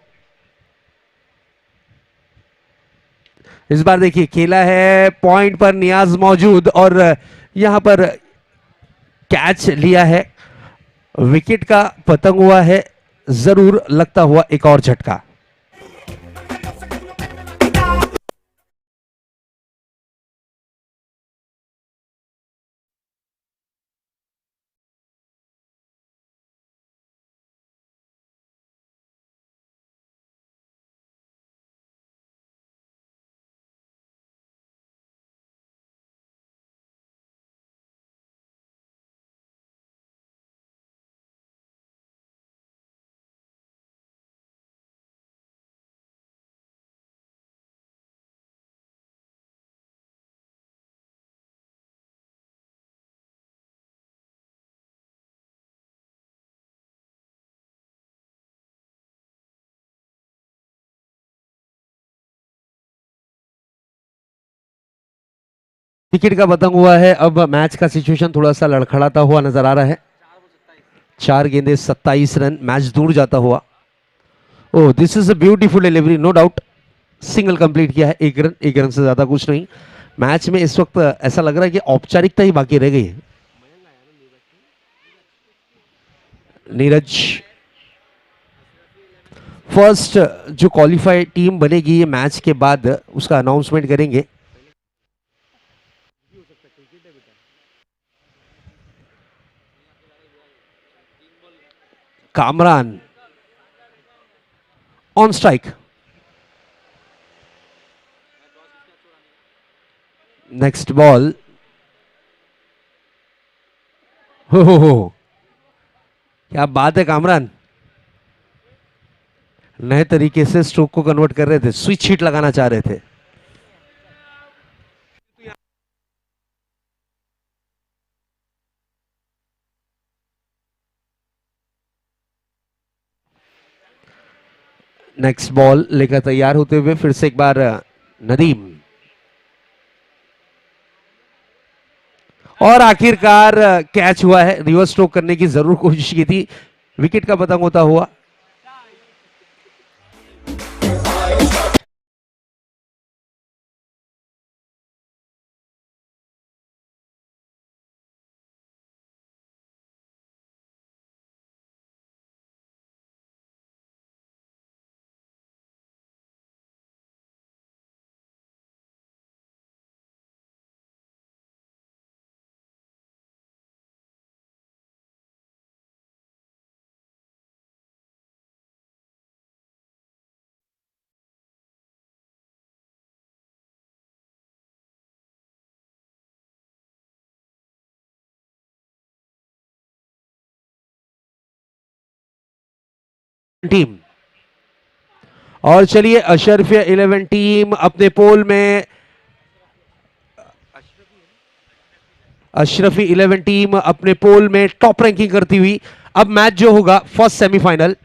इस बार देखिए खेला है पॉइंट पर नियाज मौजूद और यहां पर कैच लिया है, विकेट का पतंग हुआ है, जरूर लगता हुआ एक और झटका। विकेट का पतंग हुआ है, अब मैच का सिचुएशन थोड़ा सा लड़खड़ाता हुआ नजर आ रहा है। 4 गेंदे 27 रन, मैच दूर जाता हुआ। Oh, this is a beautiful delivery, no doubt, single complete किया है, एक रन से ज्यादा कुछ नहीं। मैच में इस वक्त ऐसा लग रहा है कि औपचारिकता ही बाकी रह गई है। नीरज, फर्स्ट जो क्वालिफाई टीम बनेगी ये मैच के बाद उसका अनाउंसमेंट करेंगे। Kamran on strike, next ball, हो, क्या बात है कामरान, नए तरीके से स्ट्रोक को कन्वर्ट कर रहे थे, स्विच हिट लगाना चाह रहे थे। नेक्स्ट बॉल लेकर तैयार होते हुए फिर से एक बार नदीम, और आखिरकार कैच हुआ है, रिवर्स स्ट्रोक करने की जरूर कोशिश की थी, विकेट का पतंग होता हुआ। टीम। और चलिए अशरफिया 11 टीम अपने पोल में, अशरफी 11 टीम अपने पोल में टॉप रैंकिंग करती हुई अब मैच जो होगा फर्स्ट सेमीफाइनल